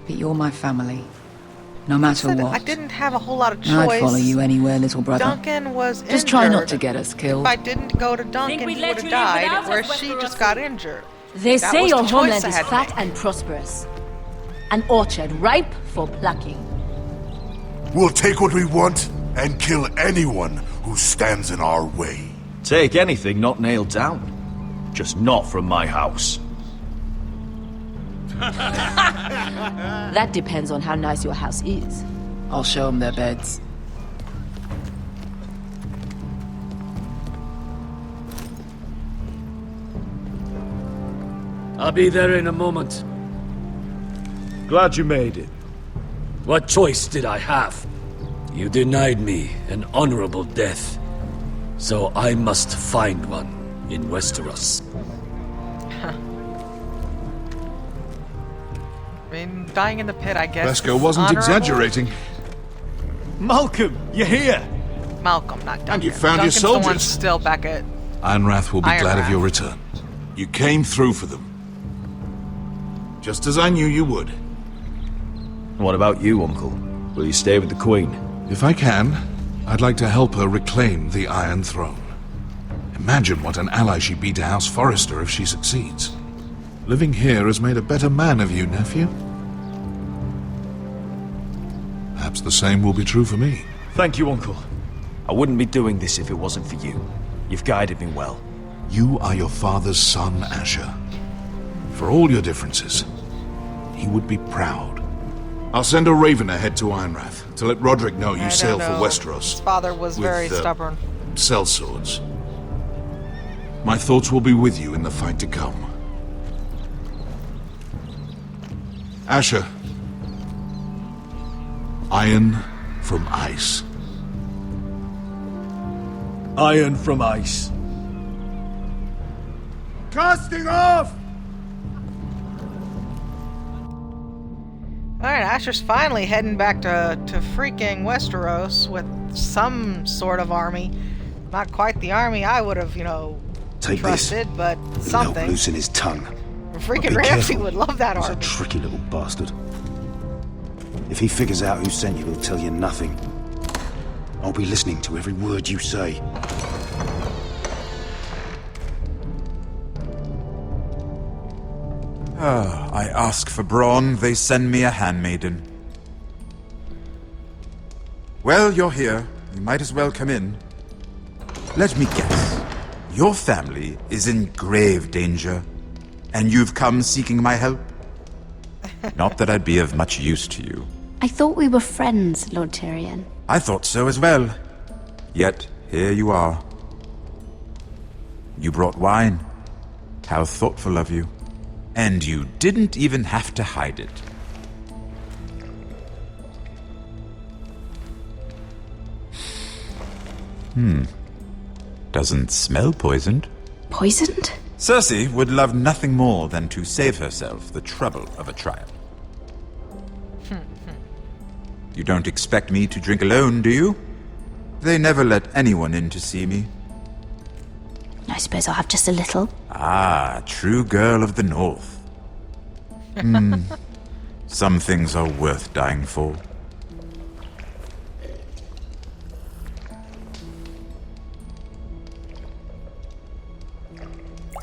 But you're my family. No matter what. I didn't have a whole lot of choice. I'd follow you anywhere, little brother. Duncan was Just try not to get us killed. If I didn't go to Duncan, he would have died, whereas she just got injured. They That say was your the choice homeland I is had to fat make. and prosperous. An orchard ripe for plucking. We'll take what we want and kill anyone who stands in our way. Take anything not nailed down. Just not from my house. That depends on how nice your house is. I'll show them their beds. I'll be there in a moment. Glad you made it. What choice did I have? You denied me an honorable death. So I must find one in Westeros. I mean, dying in the pit, I guess. Vesco wasn't honorable. exaggerating. Malcolm, you're here! Malcolm, not Duncan. And you found your Duncan's the one soldiers. still back at... Ironrath will be glad of Ironrath. your return. You came through for them. Just as I knew you would. What about you, Uncle? Will you stay with the Queen? If I can, I'd like to help her reclaim the Iron Throne. Imagine what an ally she'd be to House Forrester if she succeeds. Living here has made a better man of you, nephew. Perhaps the same will be true for me. Thank you, Uncle. I I wouldn't be doing this if it wasn't for you. You've guided me well. You are your father's son, Asher. For all your differences, he would be proud. I'll send a raven ahead to Ironrath to let Roderick know you sail for Westeros. His father was very stubborn. Sellswords. My thoughts will be with you in the fight to come. Asher. Iron from ice. Iron from ice. Casting off! Alright, Asher's finally heading back to freaking Westeros with some sort of army. Not quite the army I would have, Take trusted, this. but It'll something. help loosen his tongue. Freaking Be Ramsay careful. would love that He's army. a tricky little bastard. If he figures out who sent you, he'll tell you nothing. I'll be listening to every word you say. I ask for brawn, they send me a handmaiden. Well, you're here. You might as well come in. Let me guess. Your family is in grave danger, and you've come seeking my help? Not that I'd be of much use to you. I thought we were friends, Lord Tyrion. I thought so as well. Yet, here you are. You brought wine. How thoughtful of you. And you didn't even have to hide it. Doesn't smell poisoned. Poisoned? Cersei would love nothing more than to save herself the trouble of a trial. You don't expect me to drink alone, do you? They never let anyone in to see me. I suppose I'll have just a little. Ah, true girl of the North. Some things are worth dying for.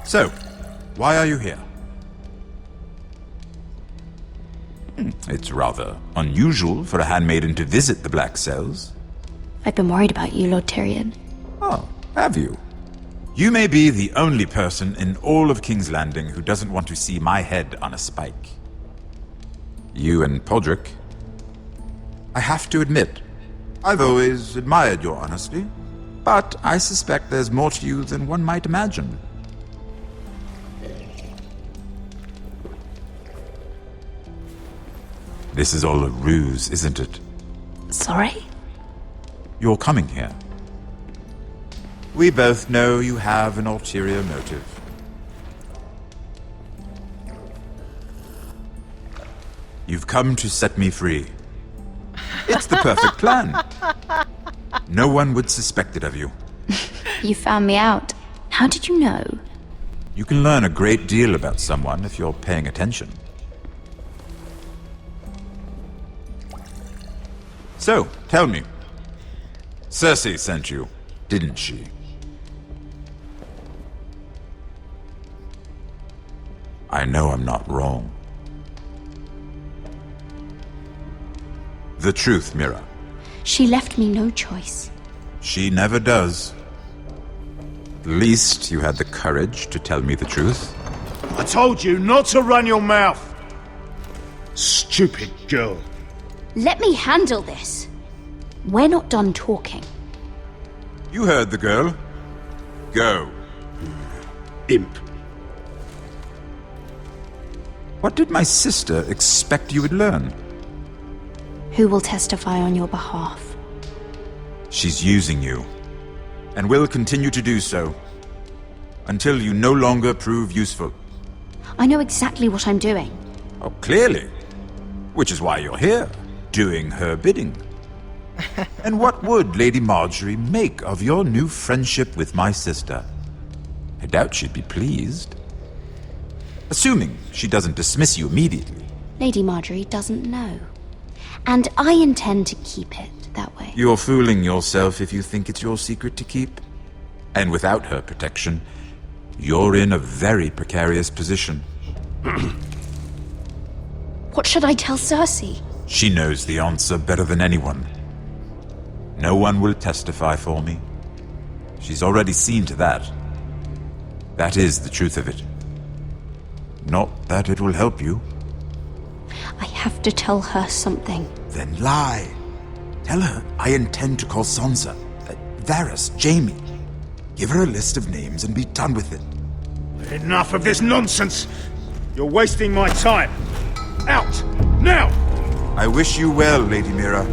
So, why are you here? It's rather unusual for a handmaiden to visit the Black Cells. I've been worried about you, Lord Tyrion. Oh, have you? You may be the only person in all of King's Landing who doesn't want to see my head on a spike. You and Podrick. I have to admit, I've always admired your honesty, but I suspect there's more to you than one might imagine. This is all a ruse, isn't it? Sorry? You're coming here. We both know you have an ulterior motive. You've come to set me free. It's the perfect plan. No one would suspect it of you. You found me out. How did you know? You can learn a great deal about someone if you're paying attention. So, tell me. Cersei sent you, didn't she? I know I'm not wrong. The truth, Mira. She left me no choice. She never does. At least you had the courage to tell me the truth. I told you not to run your mouth! Stupid girl. Let me handle this. We're not done talking. You heard the girl. Go. Imp. What did my sister expect you would learn? Who will testify on your behalf? She's using you, and will continue to do so, until you no longer prove useful. I know exactly what I'm doing. Oh, clearly. Which is why you're here, doing her bidding. And what would Lady Marjorie make of your new friendship with my sister? I doubt she'd be pleased. Assuming she doesn't dismiss you immediately. Lady Marjorie doesn't know. And I intend to keep it that way. You're fooling yourself if you think it's your secret to keep. And without her protection, you're in a very precarious position. What should I tell Cersei? She knows the answer better than anyone. No one will testify for me. She's already seen to that. That is the truth of it. Not that it will help you. I have to tell her something. Then lie. Tell her I intend to call Sansa, Varys, Jaime. Give her a list of names and be done with it. Enough of this nonsense! You're wasting my time! Out! Now! I wish you well, Lady Mira.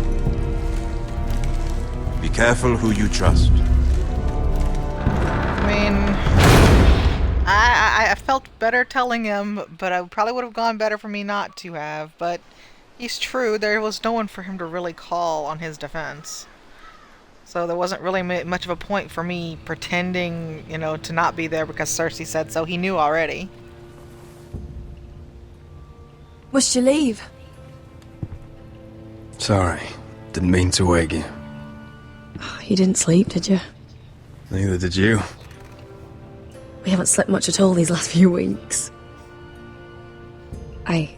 Be careful who you trust. I mean, I felt better telling him, but it probably would have gone better for me not to have. But he's true, there was no one for him to really call on his defense. So there wasn't really much of a point for me pretending, you know, to not be there because Cersei said so. He knew already. Must you leave? Sorry, didn't mean to wake you. You didn't sleep, did you? Neither did you. We haven't slept much at all these last few weeks. I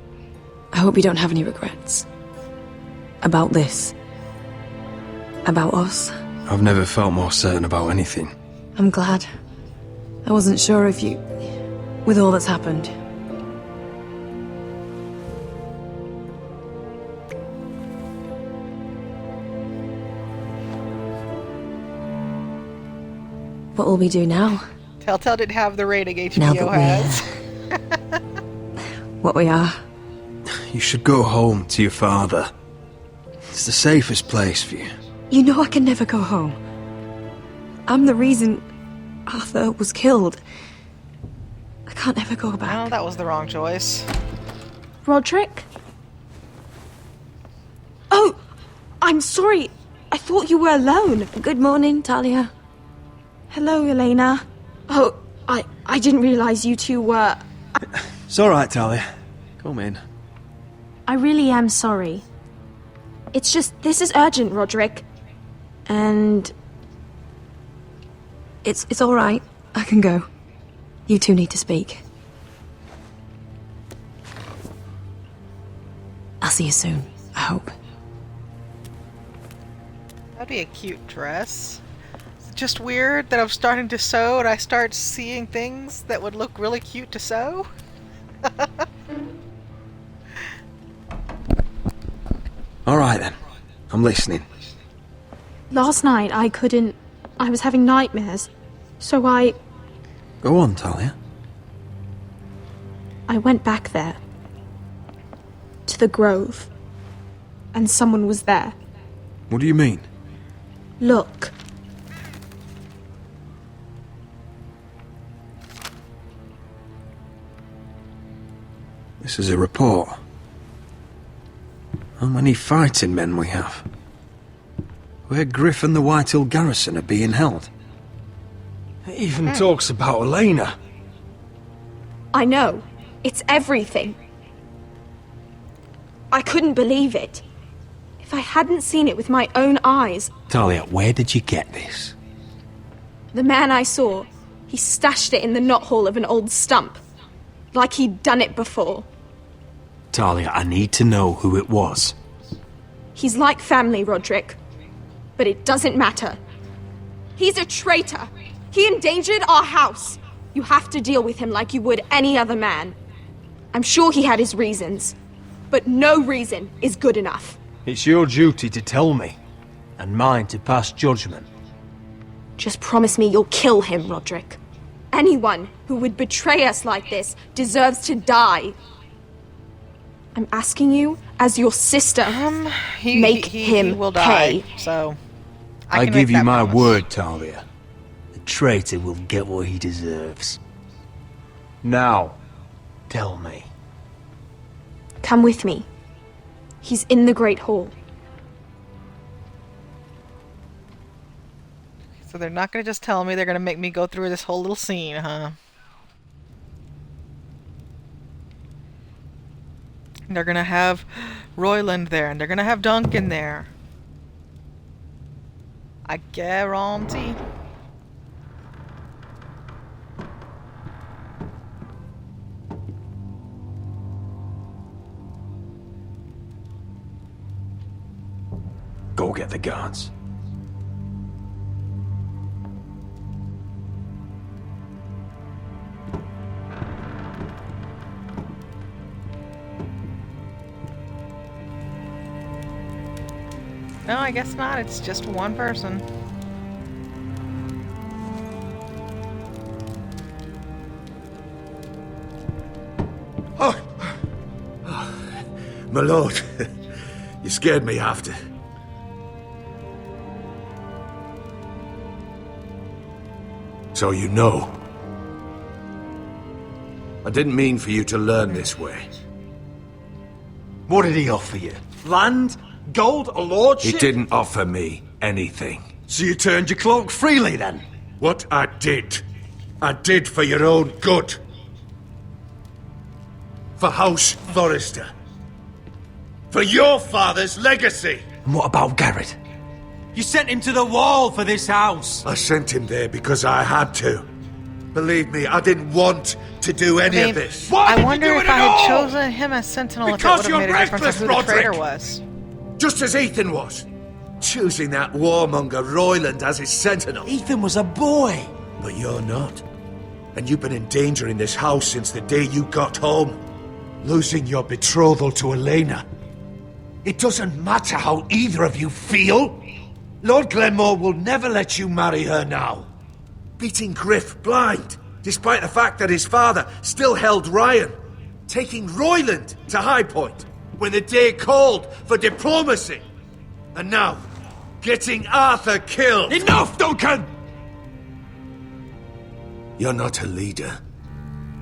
hope you don't have any regrets. About this. About us. I've never felt more certain about anything. I'm glad. I wasn't sure if you... with all that's happened. What will we do now? Telltale didn't have the rating Now HBO that has. What we are. You should go home to your father. It's the safest place for you. You know I can never go home. I'm the reason Arthur was killed. I can't ever go back. Well, that was the wrong choice. Roderick? Oh! I'm sorry. I thought you were alone. Good morning, Talia. Hello, Elena. Oh, I didn't realize you two were... It's alright, Talia. Come in. I really am sorry. It's just, this is urgent, Roderick. And... It's alright. I can go. You two need to speak. I'll see you soon, I hope. That'd be a cute dress. It's just weird that I'm starting to sew and I start seeing things that would look really cute to sew. Alright then. I'm listening. Last night I was having nightmares. So Go on, Talia. I went back there. To the grove. And someone was there. What do you mean? Look. This is a report. How many fighting men we have? Where Griff and the Whitehill garrison are being held. It even talks about Elena. I know. It's everything. I couldn't believe it. If I hadn't seen it with my own eyes... Talia, where did you get this? The man I saw, he stashed it in the knothole of an old stump. Like he'd done it before. Talia, I need to know who it was. He's like family, Roderick. But it doesn't matter. He's a traitor. He endangered our house. You have to deal with him like you would any other man. I'm sure he had his reasons. But no reason is good enough. It's your duty to tell me, and mine to pass judgment. Just promise me you'll kill him, Roderick. Anyone who would betray us like this deserves to die. I'm asking you, as your sister, make him he will pay. die, so... I can give make you that my promise. word, Talia. The traitor will get what he deserves. Now, tell me. Come with me. He's in the Great Hall. So they're not going to just tell me, they're going to make me go through this whole little scene, huh? They're going to have Royland there, and they're going to have Duncan there. I guarantee. Go get the guards. No, I guess not. It's just one person. My lord, you scared me after. So you know. I didn't mean for you to learn this way. What did he offer you? Land? Gold? A lordship? He didn't offer me anything. So you turned your cloak freely then? What I did for your own good. For House Forrester. For your father's legacy. And what about Garrett? You sent him to the wall for this house. I sent him there because I had to. Believe me, I didn't want to do any of this. I wonder if I had chosen him as Sentinel, Because if it would have you're made a difference on who reckless, the traitor Roderick. was. Just as Ethan was. Choosing that warmonger Royland as his sentinel. Ethan was a boy. But you're not. And you've been in danger in this house since the day you got home. Losing your betrothal to Elena. It doesn't matter how either of you feel. Lord Glenmore will never let you marry her now. Beating Griff blind, despite the fact that his father still held Ryan. Taking Royland to High Point when the day called for diplomacy. And now, getting Arthur killed. Enough, Duncan! You're not a leader.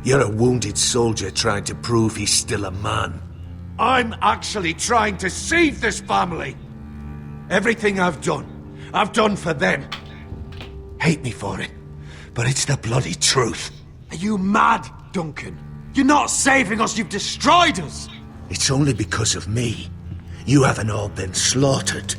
You're a wounded soldier trying to prove he's still a man. I'm actually trying to save this family. Everything I've done for them. Hate me for it, but it's the bloody truth. Are you mad, Duncan? You're not saving us, you've destroyed us! It's only because of me. You haven't all been slaughtered.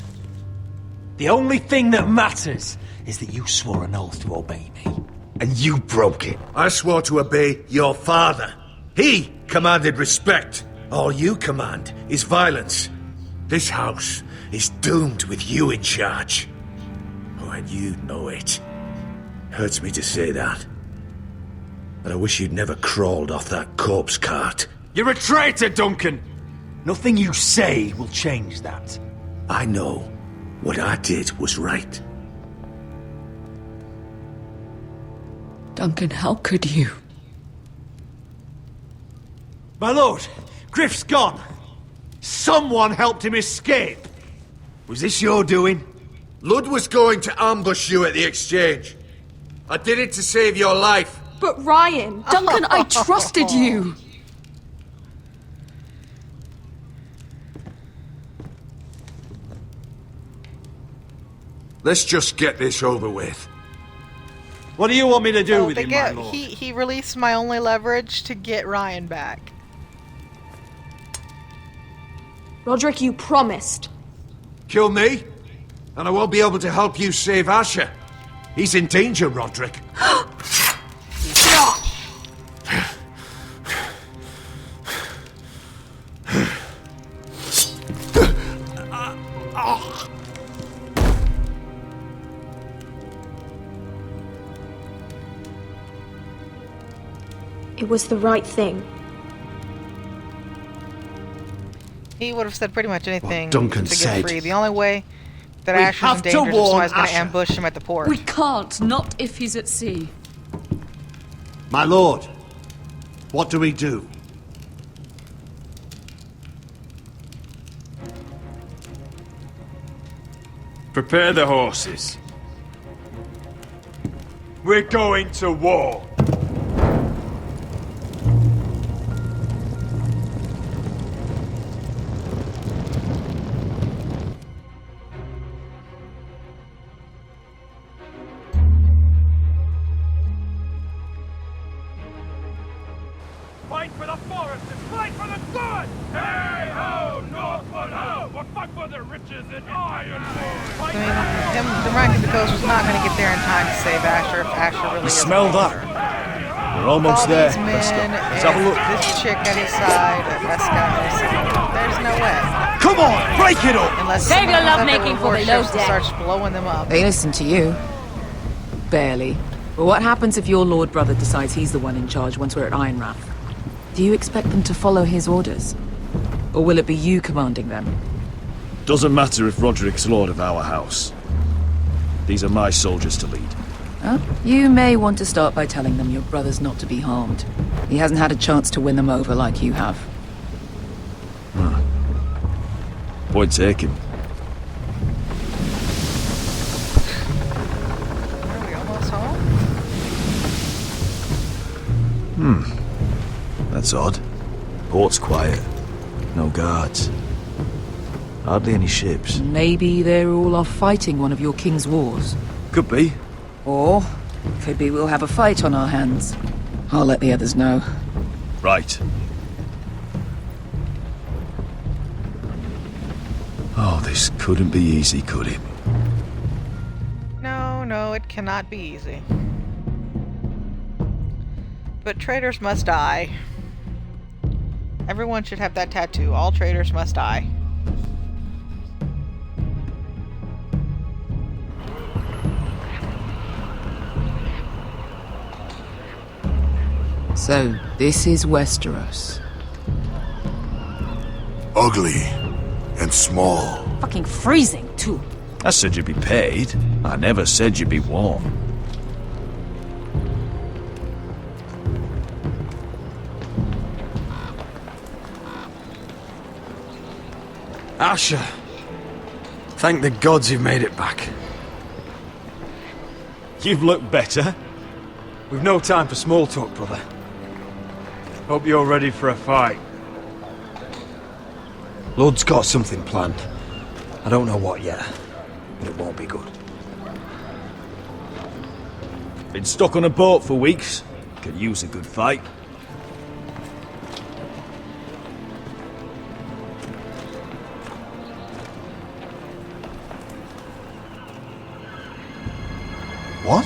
The only thing that matters is that you swore an oath to obey me. And you broke it. I swore to obey your father. He commanded respect. All you command is violence. This house is doomed with you in charge. Oh, and you know it. Hurts me to say that. But I wish you'd never crawled off that corpse cart. You're a traitor, Duncan! Nothing you say will change that. I know what I did was right. Duncan, how could you? My lord, Griff's gone. Someone helped him escape. Was this your doing? Lud was going to ambush you at the exchange. I did it to save your life. But Ryan... Duncan, I trusted you! Let's just get this over with. What do you want me to do Oh, with they him, get, my lord? he released my only leverage to get Ryan back. Roderick, you promised. Kill me, and I won't be able to help you save Asher. He's in danger, Roderick. It was the right thing. He would have said pretty much anything Duncan to get said. free. The only way that We Asher's have in to danger is if warn somebody's going to Asher. ambush him at the port. We can't, not if he's at sea. My lord, what do we do? Prepare the horses. We're going to war. Fight for the forest and fight for the good! Hey ho, Northwood ho! We'll fight for the riches in Ironwood! The Rank of the Coast was not going to get there in time to save Asher if Asher really You is smell a that? monster. We're almost All there. these men, Let's go. Let's have a look. This chick at his side, Vesca at his side. There's no way. Come on, break it up! Unless Save your someone comes up lovemaking with for four below ships and deck. starts blowing them up. They listen to you. Barely. But what happens if your lord brother decides he's the one in charge once we're at Ironrath? Do you expect them to follow his orders? Or will it be you commanding them? Doesn't matter if Roderick's lord of our house. These are my soldiers to lead. Huh? You may want to start by telling them your brother's not to be harmed. He hasn't had a chance to win them over like you have. Point taken. Are we almost home? That's odd. Port's quiet. No guards. Hardly any ships. Maybe they're all off fighting one of your king's wars. Could be. Or could be we'll have a fight on our hands. I'll let the others know. Right. Oh, this couldn't be easy, could it? No, it cannot be easy. But traitors must die. Everyone should have that tattoo. All traitors must die. So, this is Westeros. Ugly and small. Fucking freezing, too. I said you'd be paid. I never said you'd be warm. Asher. Thank the gods you've made it back. You've looked better. We've no time for small talk, brother. Hope you're ready for a fight. Lord's got something planned. I don't know what yet, but it won't be good. Been stuck on a boat for weeks. Could use a good fight. What?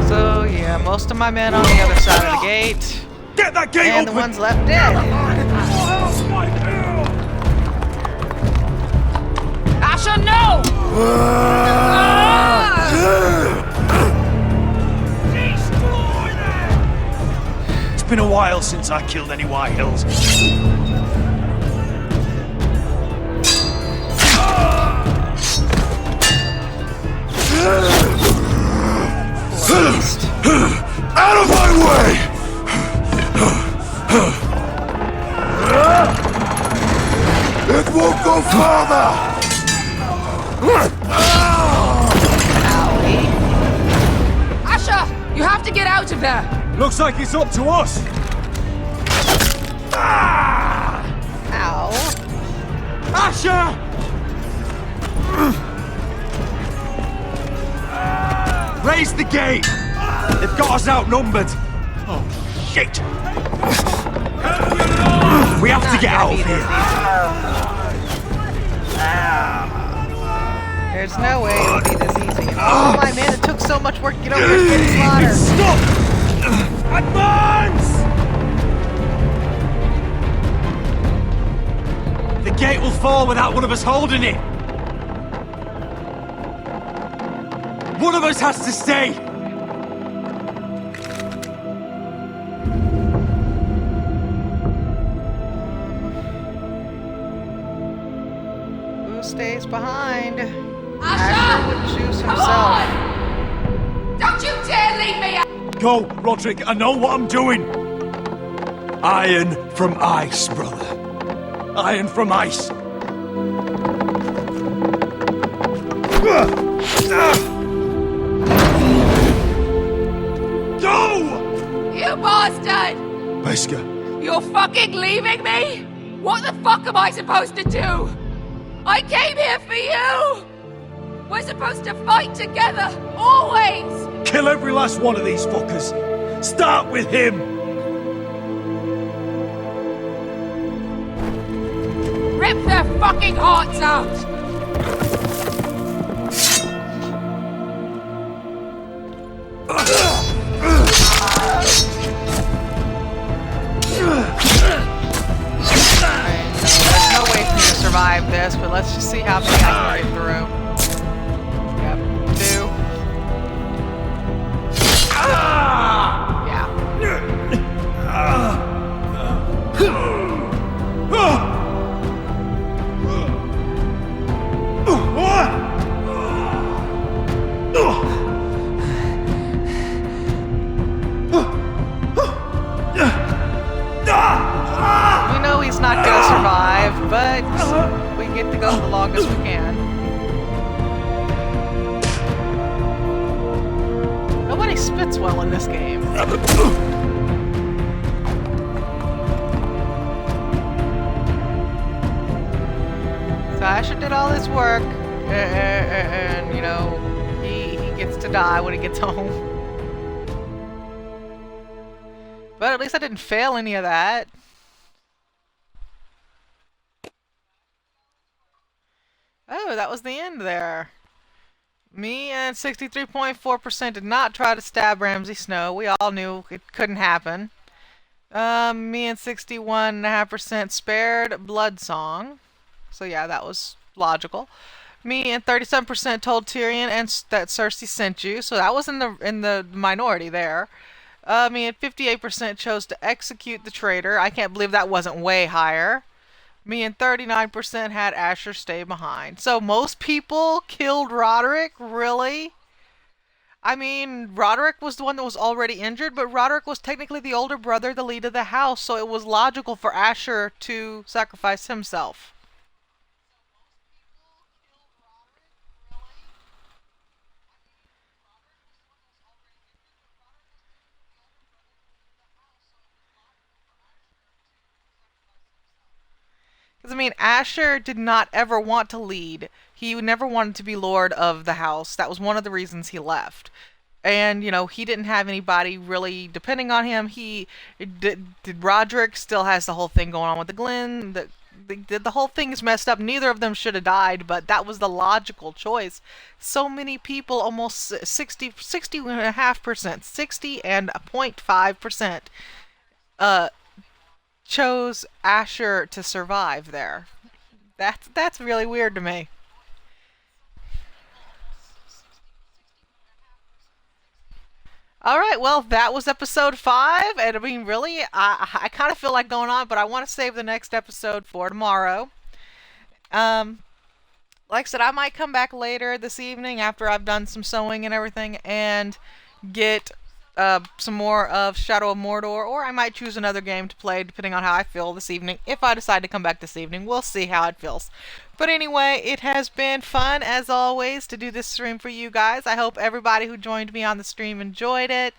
So yeah, most of my men on the other side of the gate. Get that gate and open! the ones left dead. Asher, no! It's been a while since I killed any White Hills. Out of my way! It won't go further! Asher! You have to get out of there! Looks like it's up to us! Ow. Asher! Raise the gate! They've got us outnumbered! Oh, shit! We have to get out of here! There's no way it'll be this easy. Oh my man, it took so much work to get over here and get slaughtered. Stop! Advance! The gate will fall without one of us holding it! One of us has to stay! Who stays behind? Asher! Would choose Come himself. on! Don't you dare leave me out! Go, Roderick, I know what I'm doing! Iron from ice, brother. Iron from ice. Go! You bastard! Wesker. You're fucking leaving me? What the fuck am I supposed to do? I came here for you! We're supposed to fight together, always! Kill every last one of these fuckers. Start with him. Rip their fucking hearts out! There's no way for me to survive this, but let's just see how many I can get through. Yep, 2. Yeah. Nobody spits well in this game. So Asher did all this work, and you know, he gets to die when he gets home. But at least I didn't fail any of that. Oh, that was the end there. Me and 63.4% did not try to stab Ramsay Snow. We all knew it couldn't happen. Me and 61.5% spared Bloodsong. So yeah, that was logical. Me and 37% told Tyrion and that Cersei sent you. So that was in the minority there. Me and 58% chose to execute the traitor. I can't believe that wasn't way higher. Me and 39% had Asher stay behind. So most people killed Roderick? Really? I mean, Roderick was the one that was already injured, but Roderick was technically the older brother, the lead of the house, so it was logical for Asher to sacrifice himself. Because, I mean, Asher did not ever want to lead. He never wanted to be lord of the house. That was one of the reasons he left. And, you know, he didn't have anybody really depending on him. Roderick still has the whole thing going on with the Glen. The whole thing is messed up. Neither of them should have died, but that was the logical choice. So many people, almost 60.5%, 60.5%, chose Asher to survive there. That's really weird to me. Alright, well, that was episode 5, and I mean, really, I kind of feel like going on, but I want to save the next episode for tomorrow. Like I said, I might come back later this evening after I've done some sewing and everything, and get some more of Shadow of Mordor, or I might choose another game to play depending on how I feel this evening. If I decide to come back this evening, we'll see how it feels. But anyway, it has been fun as always to do this stream for you guys. I hope everybody who joined me on the stream enjoyed it,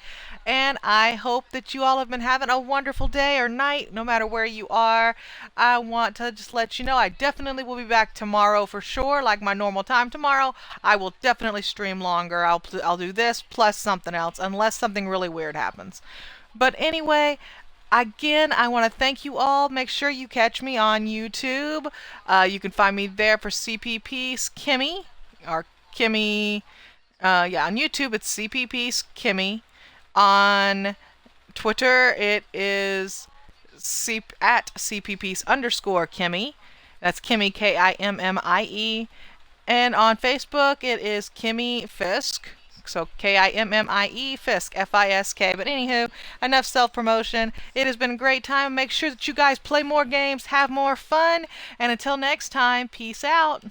and I hope that you all have been having a wonderful day or night, no matter where you are. I want to just let you know I definitely will be back tomorrow for sure, like my normal time tomorrow. I will definitely stream longer. I'll do this plus something else, unless something really weird happens. But anyway, again, I want to thank you all. Make sure you catch me on YouTube. You can find me there for CPP's Kimmy, or Kimmy. Yeah, on YouTube it's CPP's Kimmy. On Twitter it is at CPP's_Kimmy. That's Kimmy, Kimmie. And on Facebook it is Kimmy Fisk. So Kimmie Fisk, Fisk. But anywho, enough self-promotion. It has been a great time. Make sure that you guys play more games, have more fun, and until next time, peace out.